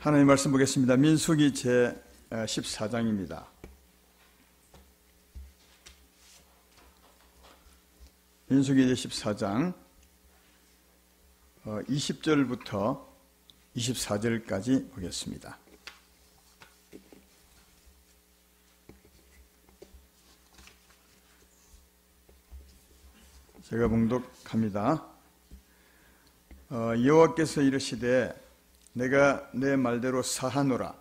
하나님 말씀 보겠습니다. 민수기 제 14장입니다. 민수기 제 14장 20절부터 24절까지 보겠습니다. 제가 봉독합니다. 여호와께서 이르시되 내가 내 말대로 사하노라.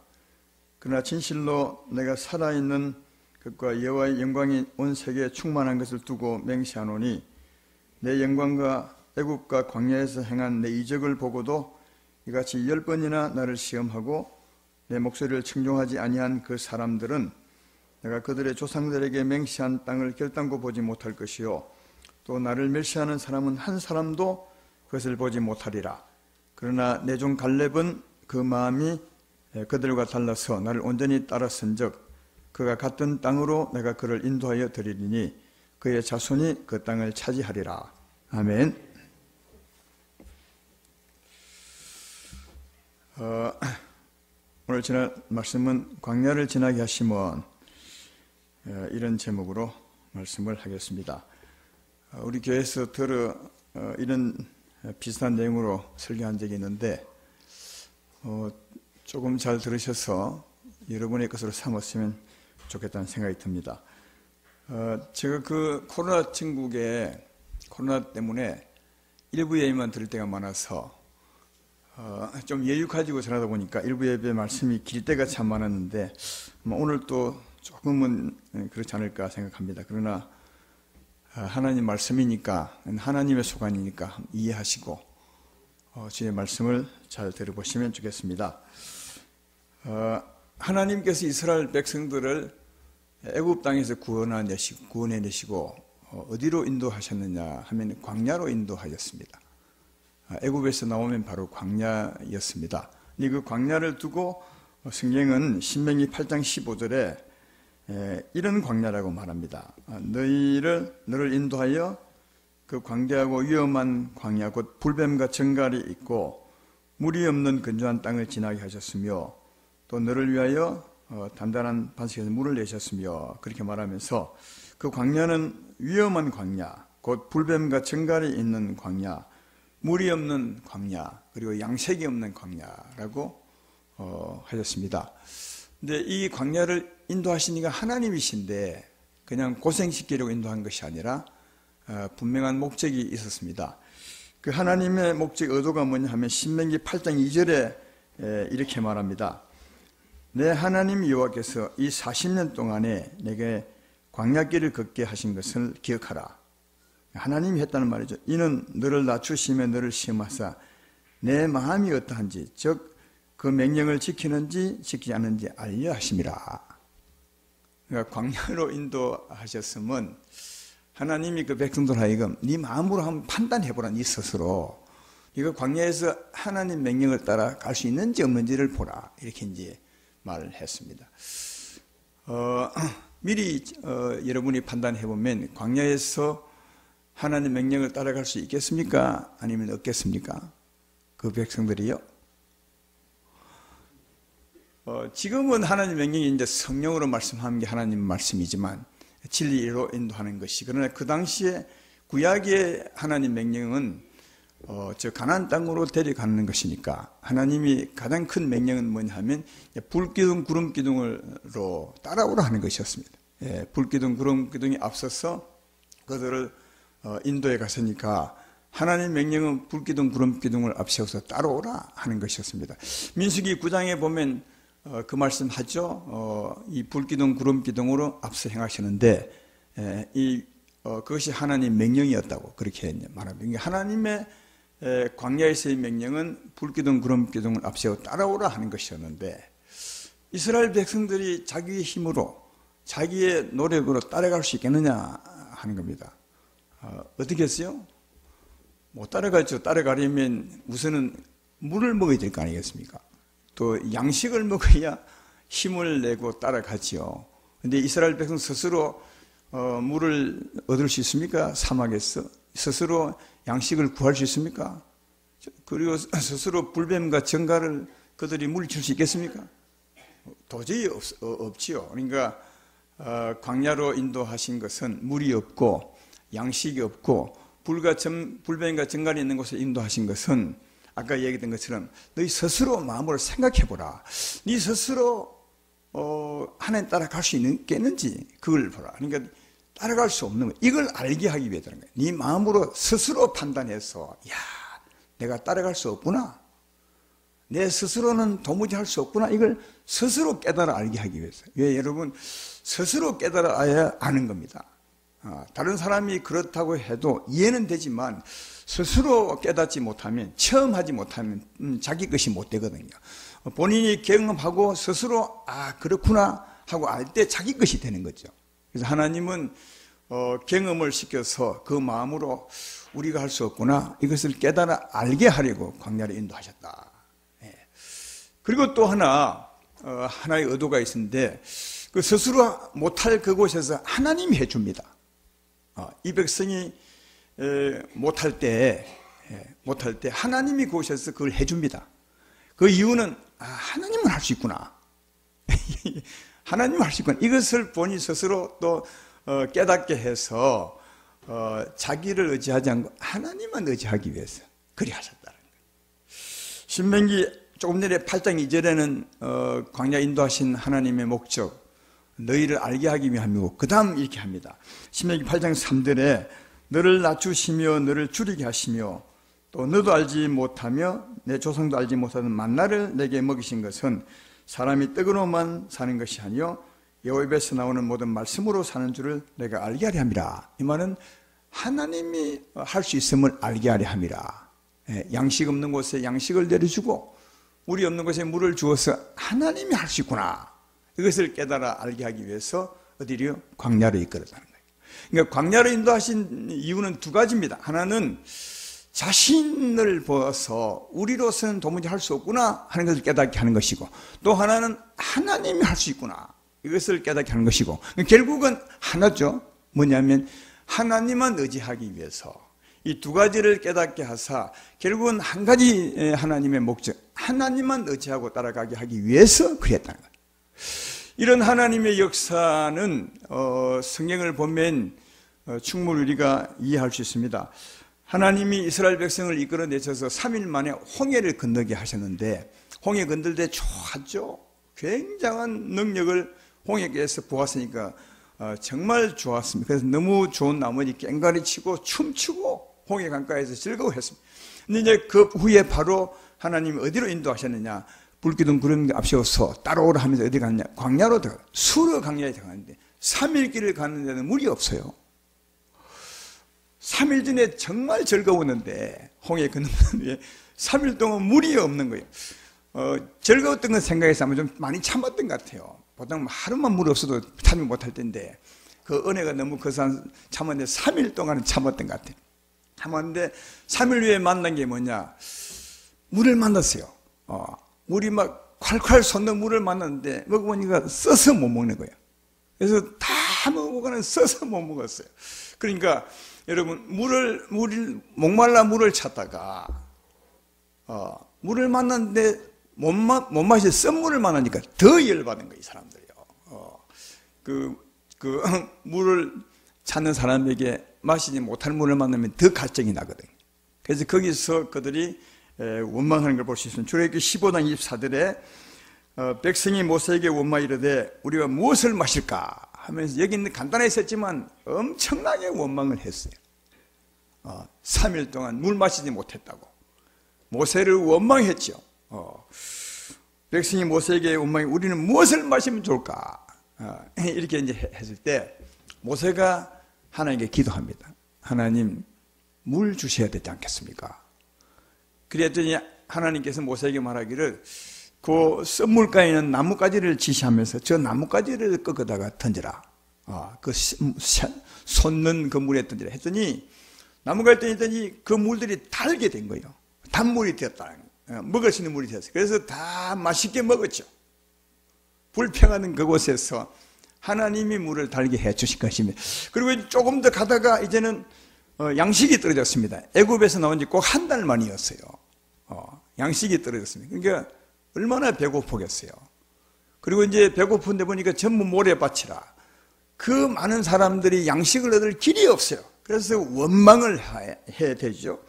그러나 진실로 내가 살아있는 것과 여호와의 영광이 온 세계에 충만한 것을 두고 맹세하노니 내 영광과 애굽과 광야에서 행한 내 이적을 보고도 이같이 10번이나 나를 시험하고 내 목소리를 청종하지 아니한 그 사람들은 내가 그들의 조상들에게 맹세한 땅을 결단코 보지 못할 것이요 또 나를 멸시하는 사람은 한 사람도 그것을 보지 못하리라. 그러나 내 종 갈렙은 그 마음이 그들과 달라서 나를 온전히 따랐은즉 그가 갔던 땅으로 내가 그를 인도하여 드리리니 그의 자손이 그 땅을 차지하리라. 아멘. 오늘 지난 말씀은 광야를 지나게 하심은 이런 제목으로 말씀을 하겠습니다. 우리 교회에서 이런 비슷한 내용으로 설교한 적이 있는데 조금 잘 들으셔서 여러분의 것으로 삼았으면 좋겠다는 생각이 듭니다. 제가 그 코로나 천국에 코로나 때문에 일부 예배만 들을 때가 많아서 좀 여유 가지고 전하다 보니까 일부 예배 말씀이 길 때가 참 많았는데 오늘 또 조금은 그렇지 않을까 생각합니다. 그러나 하나님 말씀이니까 하나님의 소관이니까 이해하시고 주의 말씀을 잘 들어보시면 좋겠습니다. 하나님께서 이스라엘 백성들을 애굽 땅에서 구원해내시고 어디로 인도하셨느냐 하면 광야로 인도하셨습니다. 애굽에서 나오면 바로 광야였습니다. 그 광야를 두고 성경은 신명기 8장 15절에 이런 광야라고 말합니다. 너를 인도하여 그 광대하고 위험한 광야 곧 불뱀과 정갈이 있고 물이 없는 건조한 땅을 지나게 하셨으며 또 너를 위하여 단단한 반석에서 물을 내셨으며 그렇게 말하면서 그 광야는 위험한 광야 곧 불뱀과 정갈이 있는 광야 물이 없는 광야 그리고 양색이 없는 광야라고 하셨습니다. 근데 이 광야를 인도하시니까 하나님이신데 그냥 고생시키려고 인도한 것이 아니라 분명한 목적이 있었습니다. 그 하나님의 목적 의도가 뭐냐 하면 신명기 8장 2절에 이렇게 말합니다. 내 하나님 여호와께서 이 40년 동안에 내게 광야길을 걷게 하신 것을 기억하라. 하나님이 했다는 말이죠. 이는 너를 낮추시며 너를 시험하사 내 마음이 어떠한지 즉 그 명령을 지키는지 지키지 않는지 알려 하심이라. 그러니까 광야로 인도하셨으면 하나님이 그 백성들 하여금 네 마음으로 한번 판단해보라. 네 스스로 이거 광야에서 하나님 명령을 따라 갈 수 있는지 없는지를 보라. 이렇게 이제 말을 했습니다. 미리 여러분이 판단해보면 광야에서 하나님 명령을 따라갈 수 있겠습니까? 아니면 없겠습니까? 그 백성들이요. 지금은 하나님 명령이 이제 성령으로 말씀하는 게 하나님 말씀이지만 진리로 인도하는 것이 그러나 그 당시에 구약의 하나님 명령은 저 가나안 땅으로 데려가는 것이니까 하나님이 가장 큰 명령은 뭐냐 하면 불기둥 구름기둥으로 따라오라 하는 것이었습니다. 불기둥 구름기둥이 앞서서 그들을 인도에 갔으니까 하나님 명령은 불기둥 구름기둥을 앞세워서 따라오라 하는 것이었습니다. 민수기 9장에 보면 그 말씀 하죠. 이 불기둥 구름기둥으로 앞서 행하시는데 그것이 하나님 명령이었다고 그렇게 말합니다. 하나님의 광야에서의 명령은 불기둥 구름기둥을 앞세워 따라오라 하는 것이었는데 이스라엘 백성들이 자기의 힘으로 자기의 노력으로 따라갈 수 있겠느냐 하는 겁니다. 어떻게 했어요? 못 따라가죠. 따라가려면 우선은 물을 먹어야 될 거 아니겠습니까? 또 양식을 먹어야 힘을 내고 따라가지요. 근데 이스라엘 백성 스스로 물을 얻을 수 있습니까? 사막에서 스스로 양식을 구할 수 있습니까? 그리고 스스로 불뱀과 정갈을 그들이 물을 줄 수 있겠습니까? 도저히 없지요. 그러니까 광야로 인도하신 것은 물이 없고 양식이 없고 불변과 정갈이 있는 곳에 인도하신 것은 아까 얘기했던 것처럼 너희 스스로 마음으로 생각해보라. 네 스스로 하나님 따라갈 수 있겠는지 그걸 보라. 그러니까 따라갈 수 없는 거예요. 이걸 알게 하기 위해서는 거예요. 네 마음으로 스스로 판단해서 야, 내가 따라갈 수 없구나. 내 스스로는 도무지 할 수 없구나. 이걸 스스로 깨달아 알게 하기 위해서. 왜 여러분 스스로 깨달아 알아야 아는 겁니다. 다른 사람이 그렇다고 해도 이해는 되지만 스스로 깨닫지 못하면, 처음 하지 못하면 자기 것이 못 되거든요. 본인이 경험하고 스스로 그렇구나 하고 알 때 자기 것이 되는 거죠. 그래서 하나님은 경험을 시켜서 그 마음으로 우리가 할 수 없구나 이것을 깨달아 알게 하려고 광야로 인도하셨다. 그리고 또 하나의 의도가 있는데 그 스스로 못할 그곳에서 하나님이 해줍니다. 이 백성이 못할 때 하나님이 그곳에서 그걸 해줍니다. 그 이유는 하나님은 할 수 있구나. 하나님은 할 수 있구나. 이것을 본인 스스로 또 깨닫게 해서 자기를 의지하지 않고 하나님만 의지하기 위해서 그리 하셨다는 거예요. 신명기 조금 전에 8장 2절에는 광야 인도하신 하나님의 목적, 너희를 알게 하기 위함이고 그 다음 이렇게 합니다. 신명기 8장 3절에 너를 낮추시며 너를 줄이게 하시며 또 너도 알지 못하며 내 조상도 알지 못하는 만나를 내게 먹이신 것은 사람이 떡으로만 사는 것이 아니요 여호와 입에서 나오는 모든 말씀으로 사는 줄을 내가 알게 하려 함이라. 이 말은 하나님이 할 수 있음을 알게 하려 함이라. 양식 없는 곳에 양식을 내려주고 물이 없는 곳에 물을 주어서 하나님이 할 수 있구나. 이것을 깨달아 알게 하기 위해서 어디로? 광야로 이끌었다는 거예요. 그러니까 광야로 인도하신 이유는 두 가지입니다. 하나는 자신을 보아서 우리로서는 도무지 할 수 없구나 하는 것을 깨닫게 하는 것이고, 또 하나는 하나님이 할 수 있구나 이것을 깨닫게 하는 것이고, 결국은 하나죠. 뭐냐면 하나님만 의지하기 위해서 이 두 가지를 깨닫게 하사 결국은 한 가지 하나님의 목적, 하나님만 의지하고 따라가게 하기 위해서 그랬다는 거예요. 이런 하나님의 역사는 성경을 보면 충분히 우리가 이해할 수 있습니다. 하나님이 이스라엘 백성을 이끌어내셔서 3일 만에 홍해를 건너게 하셨는데, 홍해 건들 때 좋았죠. 굉장한 능력을 홍해에서 보았으니까 정말 좋았습니다. 그래서 너무 좋은 나머지 꽹과리 치고 춤추고 홍해 강가에서 즐거워했습니다. 근데 이제 그 후에 바로 하나님이 어디로 인도하셨느냐? 불기둥 구름 앞세워서 따라오라 하면서 어디 갔냐? 광야로 들어가. 수르 광야에 들어가는데 3일 길을 가는 데는 물이 없어요. 3일 전에 정말 즐거웠는데 홍해 건너는 뒤에 3일 동안 물이 없는 거예요. 즐거웠던 건 생각해서 아마 좀 많이 참았던 것 같아요. 보통 하루만 물 없어도 참지 못할 텐데 그 은혜가 너무 거대한 참았는데 3일 동안은 참았던 것 같아요. 참았는데 3일 후에 만난 게 뭐냐? 물을 만났어요. 물이 막 콸콸 솟는 물을 만났는데 먹어보니까 써서 못 먹는 거예요. 그래서 다 먹어보고는 써서 못 먹었어요. 그러니까 여러분 목말라 물을 찾다가 물을 만났는데 못 마시 썬물을 만나니까 더 열받은 거예요, 이 사람들이요. 물을 찾는 사람에게 마시지 못할 물을 만나면 더 갈증이 나거든요. 그래서 거기서 그들이 원망하는 걸 볼 수 있습니다. 출애굽기 15장 24절에 백성이 모세에게 원망 이르되 우리가 무엇을 마실까 하면서 여기는 간단하게 썼지만 엄청나게 원망을 했어요. 3일 동안 물 마시지 못했다고 모세를 원망했죠. 백성이 모세에게 원망해 우리는 무엇을 마시면 좋을까? 이렇게 이제 했을 때 모세가 하나님께 기도합니다. 하나님, 물 주셔야 되지 않겠습니까? 그랬더니 하나님께서 모세에게 말하기를 그 썬물가에 있는 나뭇가지를 지시하면서 저 나뭇가지를 꺾어다가 던져라. 그 솟는 그 물에 던져라 했더니 나무가에 던졌더니 그 물들이 달게 된 거예요. 단물이 되었다. 먹을 수 있는 물이 되었어요. 그래서 다 맛있게 먹었죠. 불평하는 그곳에서 하나님이 물을 달게 해 주신 것입니다. 그리고 조금 더 가다가 이제는 양식이 떨어졌습니다. 애굽에서 나온 지 꼭 한 달 만이었어요. 양식이 떨어졌습니다. 그러니까 얼마나 배고프겠어요. 그리고 이제 배고픈데 보니까 전부 모래밭이라 그 많은 사람들이 양식을 얻을 길이 없어요. 그래서 원망을 해야 되죠.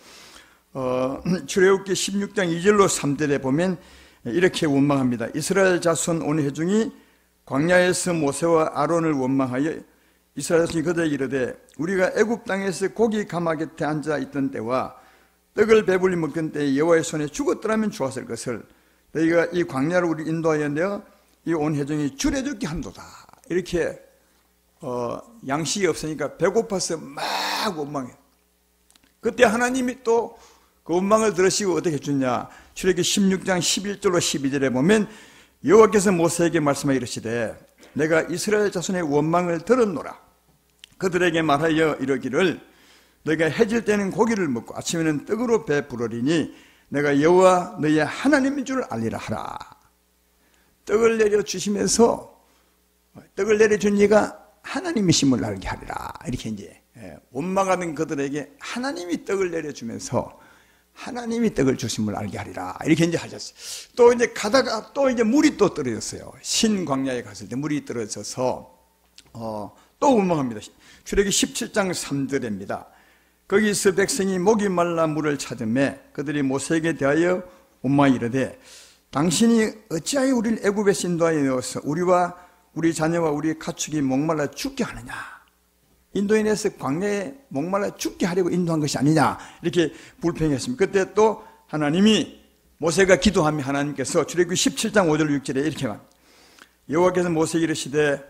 출애굽기 16장 2절로 3절에 보면 이렇게 원망합니다. 이스라엘 자손 온 회중이 광야에서 모세와 아론을 원망하여 이스라엘 자손이 그들에게 이르되 우리가 애굽 땅에서 고기 가마 곁에 앉아 있던 때와 떡을 배불리 먹던 때에 여호와의 손에 죽었더라면 좋았을 것을 너희가 이 광야로 우리 인도하여 내어 이 온 회중이 줄여 죽게 한도다. 이렇게 양식이 없으니까 배고파서 막 원망해요. 그때 하나님이 또 그 원망을 들으시고 어떻게 해주냐. 출애굽기 16장 11절로 12절에 보면 여호와께서 모세에게 말씀하여 이르시되 내가 이스라엘 자손의 원망을 들었노라. 그들에게 말하여 이르기를 너희가 해질 때는 고기를 먹고 아침에는 떡으로 배부르리니 내가 여호와 너희의 하나님인 줄 알리라 하라. 떡을 내려주시면서 떡을 내려준 이가 하나님이심을 알게 하리라. 이렇게 이제 원망하는 그들에게 하나님이 떡을 내려주면서 하나님이 떡을 주심을 알게 하리라. 이렇게 이제 하셨어요. 또 이제 가다가 또 이제 물이 또 떨어졌어요. 신광야에 갔을 때 물이 떨어져서 또 원망합니다. 출애굽기 17장 3절입니다. 거기서 백성이 목이 말라 물을 찾으매 그들이 모세에게 대하여 원망 이르되 당신이 어찌하여 우리를 애굽에서 인도하여 넣어서 우리와 우리 자녀와 우리 가축이 목말라 죽게 하느냐. 인도에 내서 광야에 목말라 죽게 하려고 인도한 것이 아니냐. 이렇게 불평했습니다. 그때 또 하나님이 모세가 기도하며 하나님께서 출애굽기 17장 5절 6절에 이렇게 말 여호와께서 모세에게 이르시되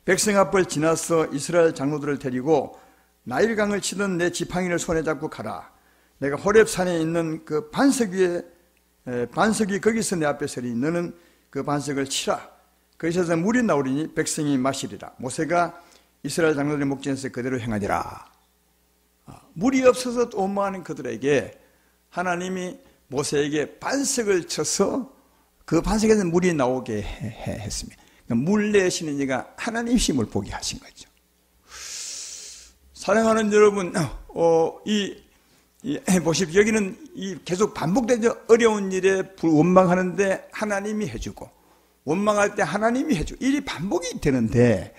백성 앞을 지나서 이스라엘 장로들을 데리고 나일강을 치던 내 지팡이를 손에 잡고 가라. 내가 호렙산에 있는 그 반석 위 거기서 내 앞에 서리. 너는 그 반석을 치라. 거기서 물이 나오리니 백성이 마시리라. 모세가 이스라엘 장로들의 목전에서 그대로 행하니라. 물이 없어서 원망하는 그들에게 하나님이 모세에게 반석을 쳐서 그 반석에서 물이 나오게 했습니다. 그러니까 물 내시는 이가 하나님이심을 보게 하신 거죠. 사랑하는 여러분, 보십시오. 여기는 계속 반복되죠. 어려운 일에 원망하는데 하나님이 해주고, 원망할 때 하나님이 해주고, 일이 반복이 되는데,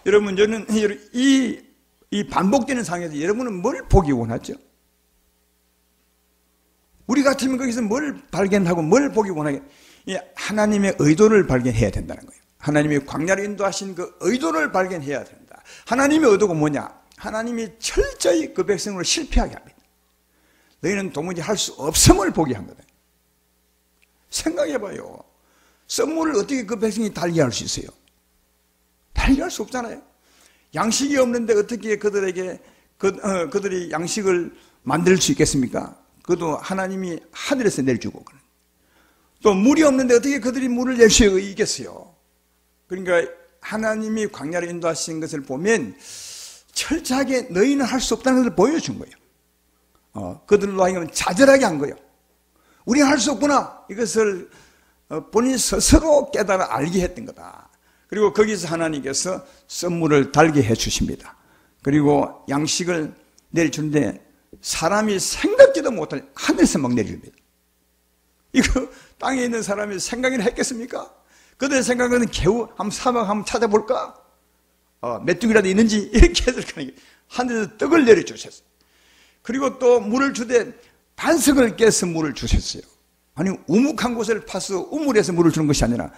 여러분, 저는 이 반복되는 상황에서 여러분은 뭘 보기 원하죠? 우리 같으면 거기서 뭘 발견하고 뭘 보기 원하게? 하나님의 의도를 발견해야 된다는 거예요. 하나님이 광야를 인도하신 그 의도를 발견해야 된다. 하나님의 의도가 뭐냐? 하나님이 철저히 그 백성을 실패하게 합니다. 너희는 도무지 할 수 없음을 보게 한 거다. 생각해봐요. 썸물을 어떻게 그 백성이 달리할 수 있어요? 달리할 수 없잖아요. 양식이 없는데 어떻게 그들에게 그들이 양식을 만들 수 있겠습니까? 그것도 하나님이 하늘에서 내려주고, 또 물이 없는데 어떻게 그들이 물을 낼 수 있겠어요? 그러니까 하나님이 광야를 인도하신 것을 보면 철저하게 너희는 할 수 없다는 것을 보여준 거예요. 그들로 하여금 좌절하게 한 거예요. 우리는 할 수 없구나. 이것을 본인 스스로 깨달아 알게 했던 거다. 그리고 거기서 하나님께서 썸물을 달게 해 주십니다. 그리고 양식을 내려주는데 사람이 생각지도 못할 하늘에서 막 내려줍니다. 이거 땅에 있는 사람이 생각이나 했겠습니까? 그들의 생각은 겨우 한번 사막 한번 찾아볼까? 메뚜기라도 있는지 이렇게 해서 하늘에서 떡을 내려주셨어요. 그리고 또 물을 주되 반석을 깨서 물을 주셨어요. 아니 우묵한 곳을 파서 우물에서 물을 주는 것이 아니라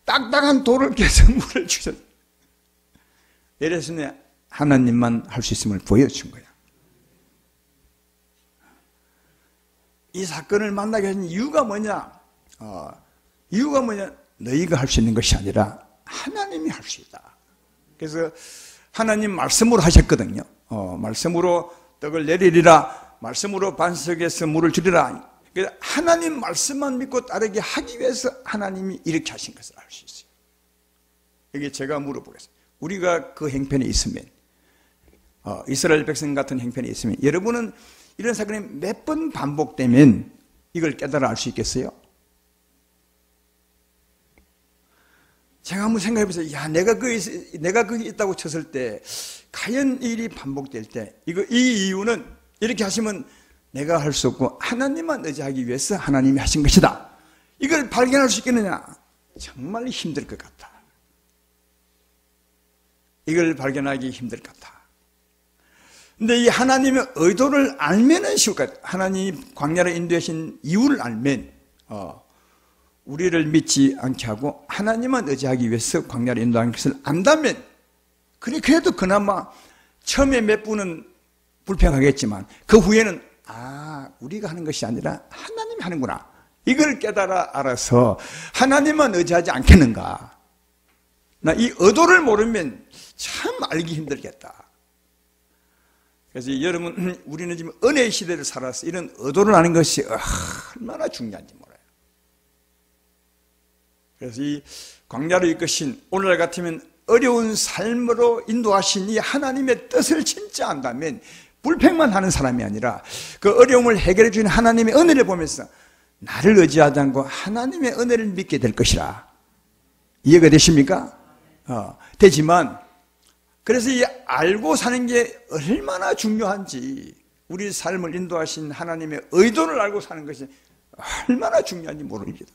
딱딱한 돌을 깨서 물을 주셨어요. 이래서 하나님만 할 수 있음을 보여준 거야. 이 사건을 만나게 한 이유가 뭐냐? 이유가 뭐냐? 너희가 할 수 있는 것이 아니라 하나님이 할 수 있다. 그래서 하나님 말씀으로 하셨거든요. 말씀으로 떡을 내리리라. 말씀으로 반석에서 물을 주리라. 그래서 하나님 말씀만 믿고 따르게 하기 위해서 하나님이 이렇게 하신 것을 알 수 있어요. 여기 제가 물어보겠습니다. 우리가 그 행편에 있으면, 이스라엘 백성 같은 행편에 있으면, 여러분은 이런 사건이 몇 번 반복되면 이걸 깨달아 알 수 있겠어요? 제가 한번 생각해 보세요. 야, 내가 거기 있다고 쳤을 때, 과연 일이 반복될 때, 이 이유는 이렇게 하시면 내가 할 수 없고 하나님만 의지하기 위해서 하나님이 하신 것이다. 이걸 발견할 수 있겠느냐? 정말 힘들 것 같다. 이걸 발견하기 힘들 것 같다. 근데 이 하나님의 의도를 알면은 쉬울 것 같아요. 하나님이 광야를 인도하신 이유를 알면 우리를 믿지 않게 하고 하나님만 의지하기 위해서 광야를 인도하는 것을 안다면, 그래도 그나마 처음에 몇 분은 불평하겠지만 그 후에는 우리가 하는 것이 아니라 하나님이 하는구나, 이걸 깨달아 알아서 하나님만 의지하지 않겠는가. 나 이 의도를 모르면 참 알기 힘들겠다. 그래서 여러분, 우리는 지금 은혜의 시대를 살아서 이런 의도를 아는 것이 얼마나 중요한지 몰라요. 그래서 이 광야를 이끄신 오늘날 같으면 어려운 삶으로 인도하신 이 하나님의 뜻을 진짜 안다면 불평만 하는 사람이 아니라 그 어려움을 해결해 주는 하나님의 은혜를 보면서 나를 의지하지 않고 하나님의 은혜를 믿게 될 것이라. 이해가 되십니까? 되지만 그래서 이 알고 사는 게 얼마나 중요한지, 우리 삶을 인도하신 하나님의 의도를 알고 사는 것이 얼마나 중요한지 모릅니다.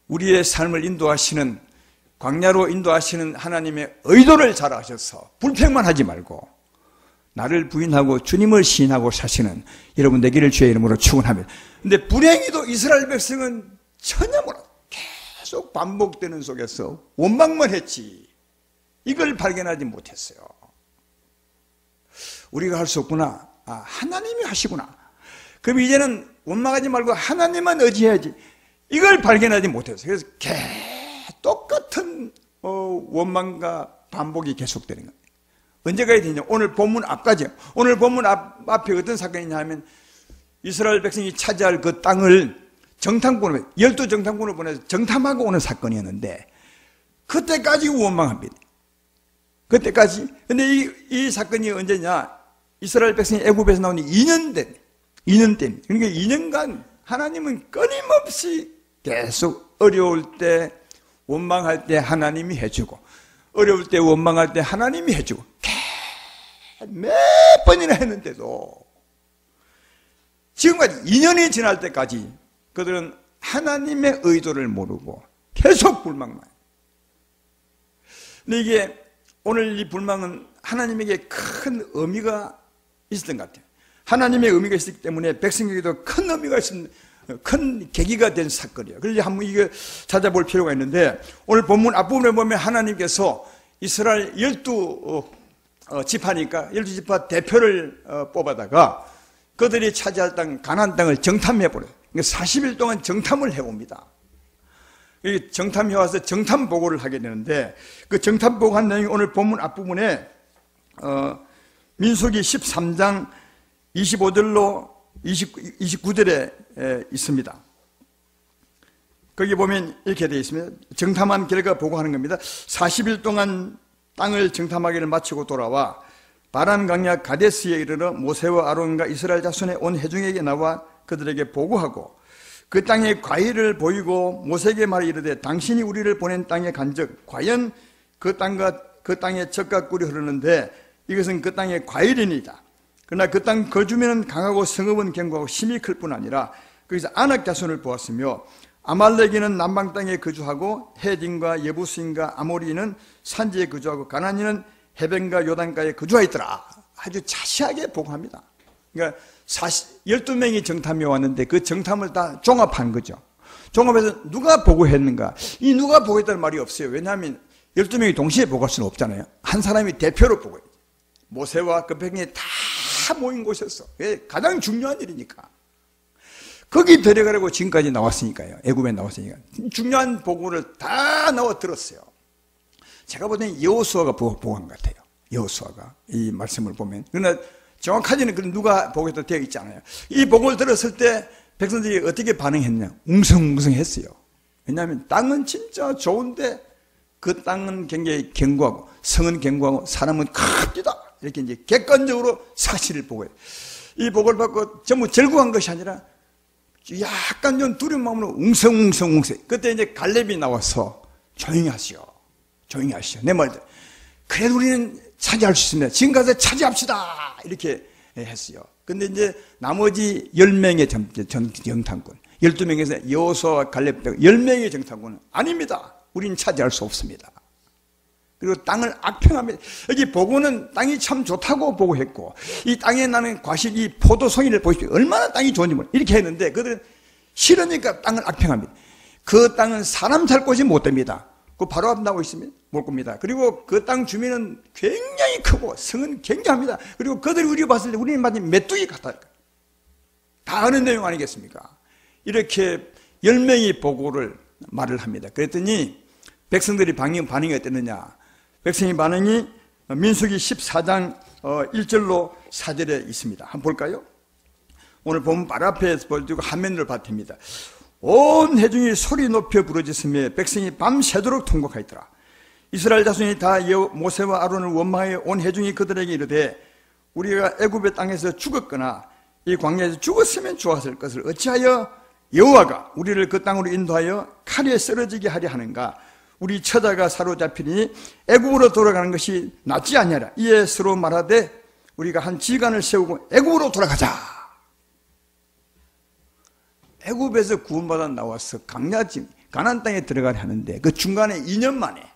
우리의 삶을 인도하시는, 광야로 인도하시는 하나님의 의도를 잘 아셔서 불평만 하지 말고 나를 부인하고 주님을 시인하고 사시는 여러분 되기를 주의 이름으로 축원합니다. 근데 불행히도 이스라엘 백성은 전혀 몰라, 계속 반복되는 속에서 원망만 했지 이걸 발견하지 못했어요. 우리가 할 수 없구나, 하나님이 하시구나, 그럼 이제는 원망하지 말고 하나님만 의지해야지, 이걸 발견하지 못했어요. 그래서 똑같은 원망과 반복이 계속되는 거예요. 언제까지 되냐? 오늘 본문 앞까지. 오늘 본문 앞에 어떤 사건이냐 하면 이스라엘 백성이 차지할 그 땅을 정탐꾼을, 12정탐꾼을 보내서 정탐하고 오는 사건이었는데 그때까지 원망합니다. 그때까지. 근데 이 사건이 언제냐? 이스라엘 백성이 애굽에서 나온 2년 때입니다. 그러니까 2년간 하나님은 끊임없이 계속 어려울 때, 원망할 때 하나님이 해주고, 어려울 때 원망할 때 하나님이 해주고, 몇 번이나 했는데도 지금까지 2년이 지날 때까지 그들은 하나님의 의도를 모르고 계속 불망만. 근데 이게 오늘 이 불망은 하나님에게 큰 의미가 있었던 것 같아요. 하나님의 의미가 있었기 때문에 백성에게도 큰 의미가 있었던, 큰 계기가 된 사건이에요. 그래서 한번 이거 찾아볼 필요가 있는데, 오늘 본문 앞부분에 보면 하나님께서 이스라엘 12지파니까 12지파 대표를 뽑아다가 그들이 차지할 땅, 가나안 땅을 정탐해버려요. 그러니까 40일 동안 정탐을 해옵니다. 정탐해 와서 정탐 보고를 하게 되는데, 그 정탐 보고한 내용이 오늘 본문 앞부분에 민수기 13장 25절로 29절에 있습니다. 거기 보면 이렇게 되어 있습니다. 정탐한 결과 보고하는 겁니다. 40일 동안 땅을 정탐하기를 마치고 돌아와 바란 강야 가데스에 이르러 모세와 아론과 이스라엘 자손의 온 회중에게 나와 그들에게 보고하고 그 땅의 과일을 보이고 모세에게 말해 이르되 당신이 우리를 보낸 땅에 간즉 과연 그 땅에 젖과 꿀이 흐르는데 이것은 그 땅의 과일이니이다. 그러나 그 땅 거주민은 강하고 성읍은 견고하고 힘이 클 뿐 아니라 거기서 아낙 자손을 보았으며 아말렉인은 남방 땅에 거주하고 헤딘과 예부스인과 아모리인은 산지에 거주하고 가나안인은 해변과 요단가에 거주하였더라. 아주 자세하게 보고합니다. 그러니까 12명이 정탐해 왔는데 그 정탐을 다 종합한 거죠. 종합해서 누가 보고했는가? 이 누가 보고했다는 말이 없어요. 왜냐하면 12명이 동시에 보고할 수는 없잖아요. 한 사람이 대표로 보고해요. 모세와 그 백성이 다 모인 곳이었어. 왜? 가장 중요한 일이니까. 거기 데려가려고 지금까지 나왔으니까요. 애굽에 나왔으니까. 중요한 보고를 다 나와 들었어요. 제가 볼 때는 여호수아가 보고한 것 같아요. 여호수아가 이 말씀을 보면. 그러나 정확하지는 누가 보고했다 되어 있지 않아요. 이 보고를 들었을 때 백성들이 어떻게 반응했냐? 웅성웅성했어요. 왜냐하면 땅은 진짜 좋은데 그 땅은 굉장히 견고하고 성은 견고하고 사람은 큽니다. 이렇게 이제 객관적으로 사실을 보고해요. 이 보고를 받고 전부 절구한 것이 아니라 약간 좀 두려운 마음으로 웅성웅성. 그때 이제 갈렙이 나와서 조용히 하시오. 조용히 하시오. 내 말대로. 그래도 우리는 차지할 수 있습니다. 지금 가서 차지합시다. 이렇게 했어요. 근데 이제 나머지 10명의 정탐꾼. 12명에서 여호수아와 갈렙 빼고 10명의 정탐꾼은 아닙니다. 우리는 차지할 수 없습니다. 그리고 땅을 악평합니다. 여기 보고는 땅이 참 좋다고 보고했고, 이 땅에 나는 과실이 포도송이를 보십시오. 얼마나 땅이 좋은지 모르 이렇게 했는데 그들은 싫으니까 땅을 악평합니다. 그 땅은 사람 살 곳이 못 됩니다. 그 바로 앞 나오고 있으면 못 겁니다. 그리고 그 땅 주민은 굉장히 크고 성은 굉장합니다. 그리고 그들이 우리 봤을 때 우리는 마치 메뚜기 같다. 다 아는 내용 아니겠습니까? 이렇게 10명이 보고를 말을 합니다. 그랬더니 백성들이 반응이 어땠느냐? 백성의 반응이 민수기 14장 1절로 4절에 있습니다. 한번 볼까요? 오늘 보면 바로 앞에 보여주고 화면을 받습니다. 온 회중이 소리 높여 부르짖으며 백성이 밤새도록 통곡하였더라. 이스라엘 자손이 다 모세와 아론을 원망하여 온 회중이 그들에게 이르되 우리가 애굽의 땅에서 죽었거나 이 광야에서 죽었으면 좋았을 것을 어찌하여 여호와가 우리를 그 땅으로 인도하여 칼에 쓰러지게 하려 하는가? 우리 처자가 사로잡히니 애굽으로 돌아가는 것이 낫지 아니하라. 이에 서로 말하되 우리가 한 지간을 세우고 애굽으로 돌아가자. 애굽에서 구원받아 나와서 강야짐 가나안 땅에 들어가려 하는데 그 중간에 2년 만에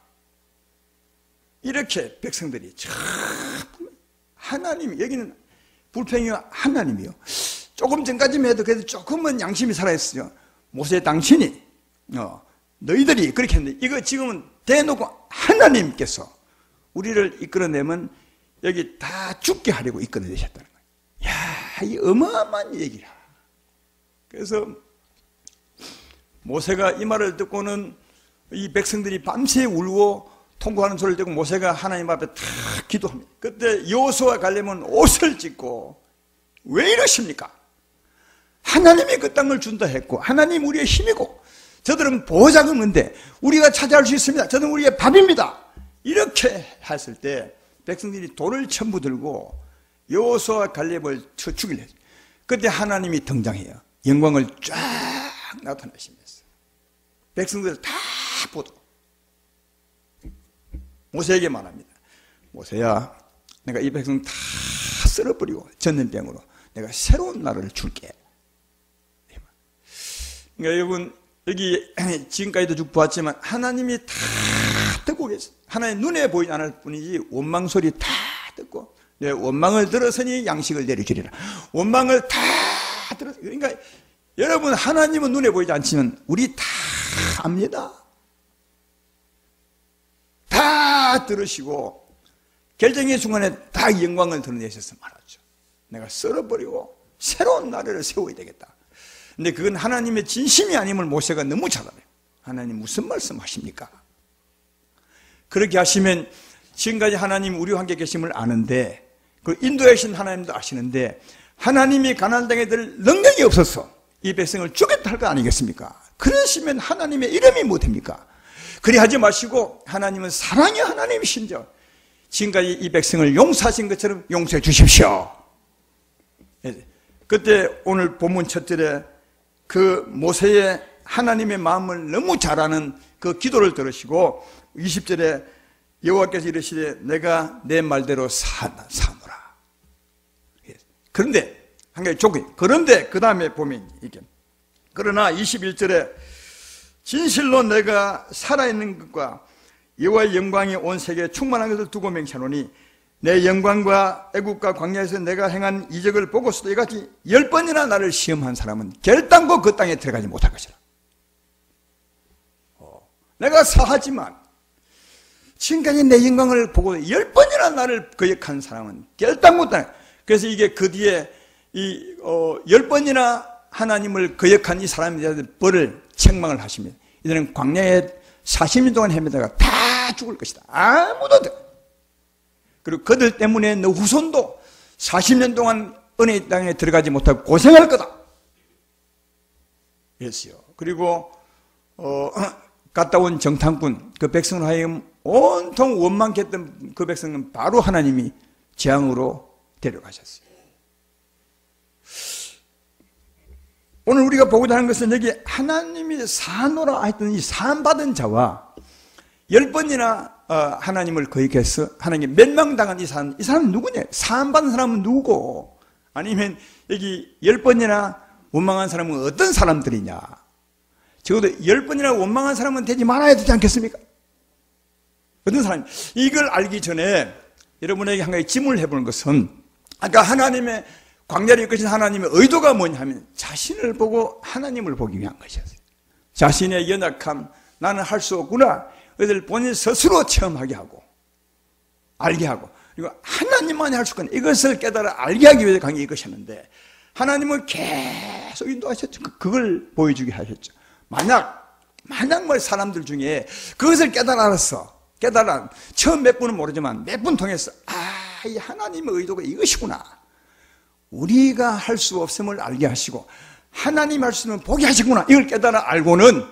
이렇게 백성들이 참 하나님, 여기는 불평이와 하나님이요. 조금 전까지만 해도 그래도 조금은 양심이 살아있어요. 모세 당신이 너희들이 그렇게 했는데 이거 지금은 대놓고 하나님께서 우리를 이끌어내면 여기 다 죽게 하려고 이끌어내셨다는 거예요. 이야, 이 어마어마한 얘기라. 그래서 모세가 이 말을 듣고는 이 백성들이 밤새 울고 통곡하는 소리를 듣고 모세가 하나님 앞에 탁 기도합니다. 그때 여호수아와 갈렙은 옷을 찢고 왜 이러십니까? 하나님이 그 땅을 준다 했고 하나님 우리의 힘이고 저들은 보호자가 없는데 우리가 차지할 수 있습니다. 저는 우리의 밥입니다. 이렇게 했을 때 백성들이 돌을 전부 들고 여호수아와 갈렙을 쳐 죽이려 했어요. 그때 하나님이 등장해요. 영광을 쫙 나타내시면서 백성들을 다 보도록 모세에게 말합니다. 모세야, 내가 이 백성 다 쓸어버리고 전염병으로 내가 새로운 나라를 줄게. 그러니까 여러분 여기 지금까지도 쭉 보았지만 하나님이 다 듣고 계세요. 하나님 눈에 보이지 않을 뿐이지 원망 소리 다 듣고 내 원망을 들었으니 양식을 내려주리라. 원망을 다 들었어요. 그러니까 여러분 하나님은 눈에 보이지 않지만 우리 다 압니다. 다 들으시고 결정의 순간에 다 영광을 드러내셔서 말하죠. 내가 썰어버리고 새로운 나라를 세워야 되겠다. 근데 그건 하나님의 진심이 아님을 모세가 너무 잘 알아요. 하나님 무슨 말씀하십니까? 그렇게 하시면 지금까지 하나님 우리와 함께 계심을 아는데 그 인도에 계신 하나님도 아시는데 하나님이 가나안 땅에 들 능력이 없어서 이 백성을 죽였다 할 거 아니겠습니까? 그러시면 하나님의 이름이 못합니까? 그리 하지 마시고 하나님은 사랑의 하나님이신죠. 지금까지 이 백성을 용서하신 것처럼 용서해 주십시오. 그때 오늘 본문 첫 절에 그 모세의 하나님의 마음을 너무 잘 아는 그 기도를 들으시고 20절에 여호와께서 이르시되 내가 내 말대로 사노라. 그런데 한 가지 조건, 그런데 그 다음에 보면 이게 그러나 21절에 진실로 내가 살아있는 것과 여호와의 영광이 온 세계에 충만한 것을 두고 맹세하노니 내 영광과 애국과 광야에서 내가 행한 이적을 보고서도 이같이 10번이나 나를 시험한 사람은 결단코 그 땅에 들어가지 못할 것이라. 내가 사하지만 지금까지 내 영광을 보고 10번이나 나를 거역한 사람은 결단코 땅에. 그래서 이게 그 뒤에 10번이나 하나님을 거역한 이 사람에 대해서 벌을 책망을 하시면 이들은 광야에 40년 동안 헤매다가 다 죽을 것이다. 아무도. 그리고 그들 때문에 너 후손도 40년 동안 은혜의 땅에 들어가지 못하고 고생할 거다. 그랬어요. 그리고 갔다 온 정탐꾼 그 백성을 하여금 온통 원망케 했던 그 백성은 바로 하나님이 재앙으로 데려가셨어요. 오늘 우리가 보고자 하는 것은 여기 하나님이 사노라 했던 이 사함받은 자와 10번이나 하나님을 거역해서 하나님 멸망당한 이 사람 누구냐? 사함받은 사람은 누구고? 아니면 여기 10번이나 원망한 사람은 어떤 사람들이냐? 적어도 10번이나 원망한 사람은 되지 말아야 되지 않겠습니까? 어떤 사람? 이걸 알기 전에 여러분에게 한 가지 질문을 해보는 것은, 아까 하나님의 광야를 이끄신 하나님의 의도가 뭐냐 하면 자신을 보고 하나님을 보기 위한 것이었어요. 자신의 연약함, 나는 할 수 없구나, 이것을 본인 스스로 체험하게 하고 알게 하고, 그리고 하나님만이 할 수 있구나, 이것을 깨달아 알게 하기 위해서 강의 이끄셨는데, 하나님은 계속 인도하셨죠. 그걸 보여주게 하셨죠. 만약 뭐 사람들 중에 그것을 깨달아 처음 몇 분은 모르지만 몇 분 통해서 이 하나님의 의도가 이것이구나, 우리가 할 수 없음을 알게 하시고 하나님 할 수 있는 보게 하시구나, 이걸 깨달아 알고는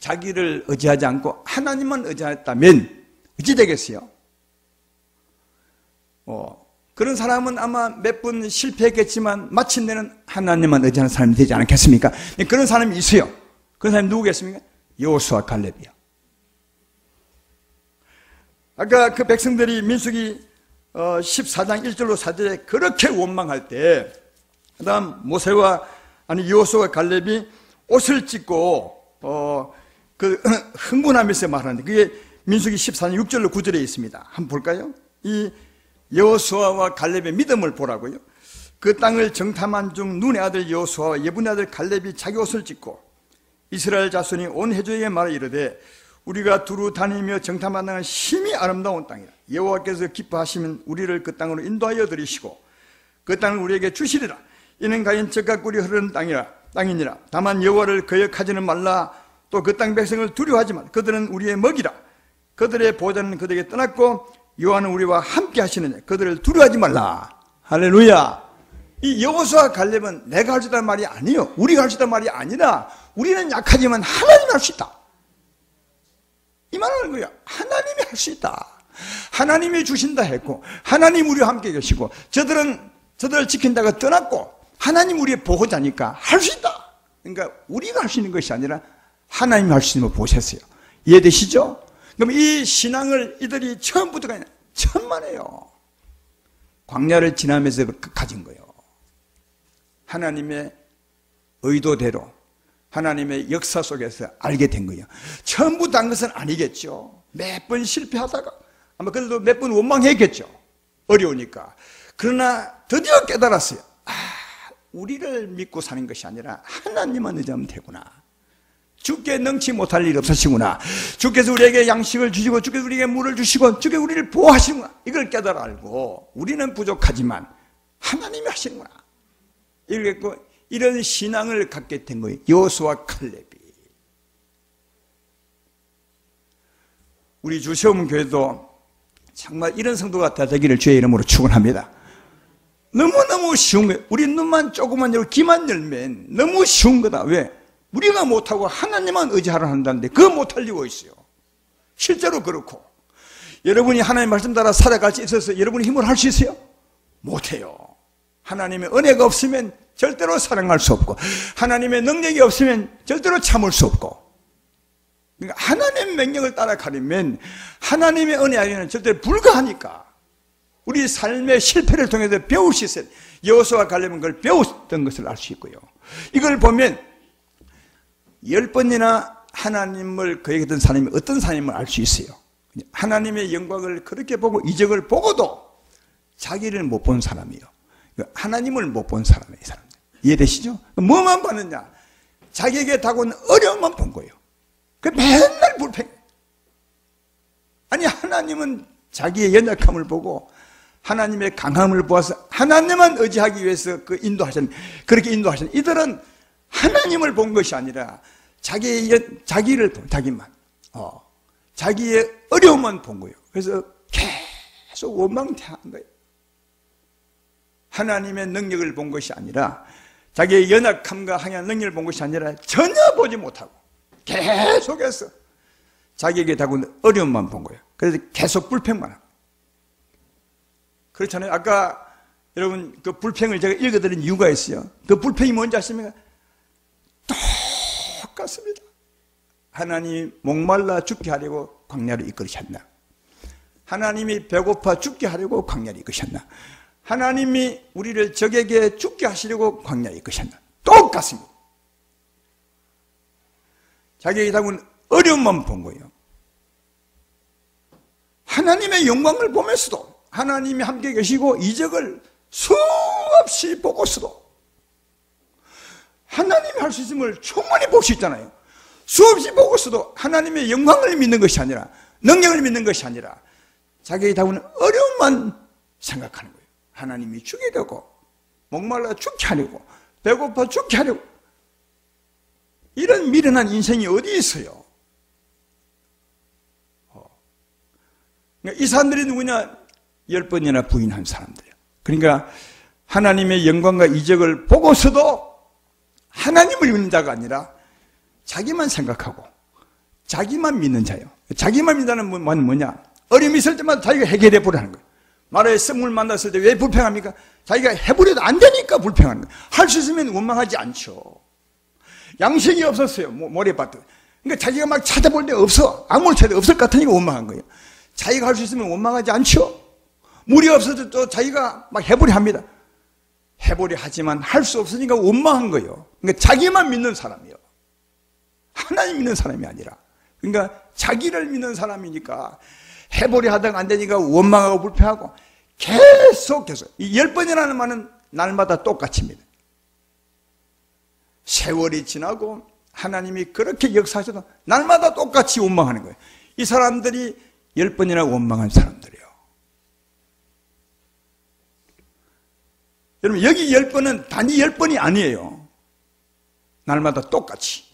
자기를 의지하지 않고 하나님만 의지했다면 어찌 되겠어요? 그런 사람은 아마 몇 분 실패했겠지만 마침내는 하나님만 의지하는 사람이 되지 않겠습니까? 그런 사람이 있어요. 그런 사람이 누구겠습니까? 여호수아 갈렙이요. 아까 그 백성들이 민수기 14장 1절로 4절에 그렇게 원망할 때, 그 다음 여호수아와 갈렙이 옷을 찢고 그 흥분하면서 말하는데, 그게 민수기 14장 6절로 9절에 있습니다. 한번 볼까요? 이 여호수아와 갈렙의 믿음을 보라고요. 그 땅을 정탐한 중 눈의 아들 여호수아와 예분의 아들 갈렙이 자기 옷을 찢고 이스라엘 자손이 온 회중에게 말하 이르되, 우리가 두루 다니며 정탐하는 땅은 심히 아름다운 땅이라. 여호와께서 기뻐하시면 우리를 그 땅으로 인도하여 들이시고 그 땅을 우리에게 주시리라. 이는 가인 젖과 꿀이 흐르는 땅이니라. 다만 여호와를 거역하지는 말라. 또 그 땅 백성을 두려워하지 말라. 그들은 우리의 먹이라. 그들의 보호자는 그들에게 떠났고 여호와는 우리와 함께 하시느냐. 그들을 두려워하지 말라. 할렐루야. 이 여호수아 갈렙은 내가 할 수 있다는 말이 아니에요. 우리가 할 수 있다는 말이 아니라, 우리는 약하지만 하나님이 할 수 있다, 이 말하는 거예요. 하나님이 할 수 있다. 하나님이 주신다 했고, 하나님 우리와 함께 계시고, 저들을 지킨다가 떠났고, 하나님 우리의 보호자니까 할 수 있다. 그러니까 우리가 할 수 있는 것이 아니라 하나님이 할 수 있는 걸 보셨어요. 이해되시죠? 그럼 이 신앙을 이들이 처음부터 그냥 천만에요. 광야를 지나면서 가진 거예요. 하나님의 의도대로 하나님의 역사 속에서 알게 된 거예요. 처음부터 한 것은 아니겠죠. 몇 번 실패하다가 아마 그래도 몇 번 원망했겠죠. 어려우니까. 그러나 드디어 깨달았어요. 우리를 믿고 사는 것이 아니라 하나님만 의지하면 되구나. 주께 능치 못할 일 없으시구나. 주께서 우리에게 양식을 주시고 주께서 우리에게 물을 주시고 주께서 우리를 보호하시는구나. 이걸 깨달아 알고, 우리는 부족하지만 하나님이 하시는구나, 이랬고, 이런 신앙을 갖게 된 거예요. 여호수아 갈렙이. 우리 주시험교회도 정말 이런 성도가 다 되기를 주의 이름으로 축원합니다. 너무너무 쉬운 거예요. 우리 눈만 조금만 열고 귀만 열면 너무 쉬운 거다. 왜? 우리가 못하고 하나님만 의지하라 한다는데 그거 못할 리가 있어요. 실제로 그렇고, 여러분이 하나님 말씀 따라 살아갈 수 있어서 여러분이 힘으로 할 수 있어요? 못해요. 하나님의 은혜가 없으면 절대로 사랑할 수 없고, 하나님의 능력이 없으면 절대로 참을 수 없고, 그러니까 하나님의 명령을 따라가려면 하나님의 은혜 아니면 절대로 불가하니까 우리 삶의 실패를 통해서 배울 수 있어요. 여호수아 갈렙은 그걸 배웠던 것을 알 수 있고요. 이걸 보면 10번이나 하나님을 거역했던 사람이 어떤 사람임을 알 수 있어요. 하나님의 영광을 그렇게 보고 이적을 보고도 자기를 못 본 사람이에요. 하나님을 못 본 사람이에요. 이 사람들. 이해되시죠? 뭐만 봤느냐? 자기에게 다가온 어려움만 본 거예요. 그 맨날 불평. 아니, 하나님은 자기의 연약함을 보고 하나님의 강함을 보아서 하나님만 의지하기 위해서 그렇게 인도하셨는. 이들은 하나님을 본 것이 아니라 자기를 본, 자기의 어려움만 본 거예요. 그래서 계속 원망대한 거예요. 하나님의 능력을 본 것이 아니라, 자기의 연약함과 항해한 능력을 본 것이 아니라 전혀 보지 못하고 계속해서 자기에게 다가온 어려움만 본 거예요. 그래서 계속 불평만 하고. 그렇잖아요. 아까 여러분 그 불평을 제가 읽어드린 이유가 있어요. 그 불평이 뭔지 아십니까? 똑같습니다. 하나님이 목말라 죽게 하려고 광야로 이끌으셨나? 하나님이 배고파 죽게 하려고 광야로 이끄셨나? 하나님이 우리를 적에게 죽게 하시려고 광야에 이끄셨나? 똑같습니다. 자기의 답은 어려움만 본 거예요. 하나님의 영광을 보면서도, 하나님이 함께 계시고 이적을 수없이 보고서도, 하나님이 할 수 있음을 충분히 볼 수 있잖아요. 수없이 보고서도 하나님의 영광을 믿는 것이 아니라, 능력을 믿는 것이 아니라 자기의 답은 어려움만 생각하는 거예요. 하나님이 죽이려고, 목말라 죽게 하려고, 배고파 죽게 하려고. 이런 미련한 인생이 어디 있어요? 이 사람들이 누구냐? 10번이나 부인한 사람들이에요. 그러니까 하나님의 영광과 이적을 보고서도 하나님을 믿는 자가 아니라 자기만 생각하고 자기만 믿는 자예요. 자기만 믿는다는 말은 뭐냐? 어려움이 있을 때마다 자기가 해결해 보라는 거예요. 마라의 썸을 만났을 때 왜 불평합니까? 자기가 해보려도 안 되니까 불평하는 거예요. 할 수 있으면 원망하지 않죠. 양식이 없었어요. 모래밭도. 그러니까 자기가 막 찾아볼 데 없어. 아무리 찾아도 없을 것 같으니까 원망한 거예요. 자기가 할 수 있으면 원망하지 않죠. 물이 없어도 또 자기가 막 해보려 합니다. 해보려 하지만 할 수 없으니까 원망한 거예요. 그러니까 자기만 믿는 사람이에요. 하나님 믿는 사람이 아니라. 그러니까 자기를 믿는 사람이니까 해보려 하다가 안 되니까 원망하고 불평하고 계속 이 10번이라는 말은 날마다 똑같습니다. 세월이 지나고 하나님이 그렇게 역사하셔도 날마다 똑같이 원망하는 거예요. 이 사람들이 10번이나 원망한 사람들이에요. 여러분, 여기 10번은 단위 10번이 아니에요. 날마다 똑같이.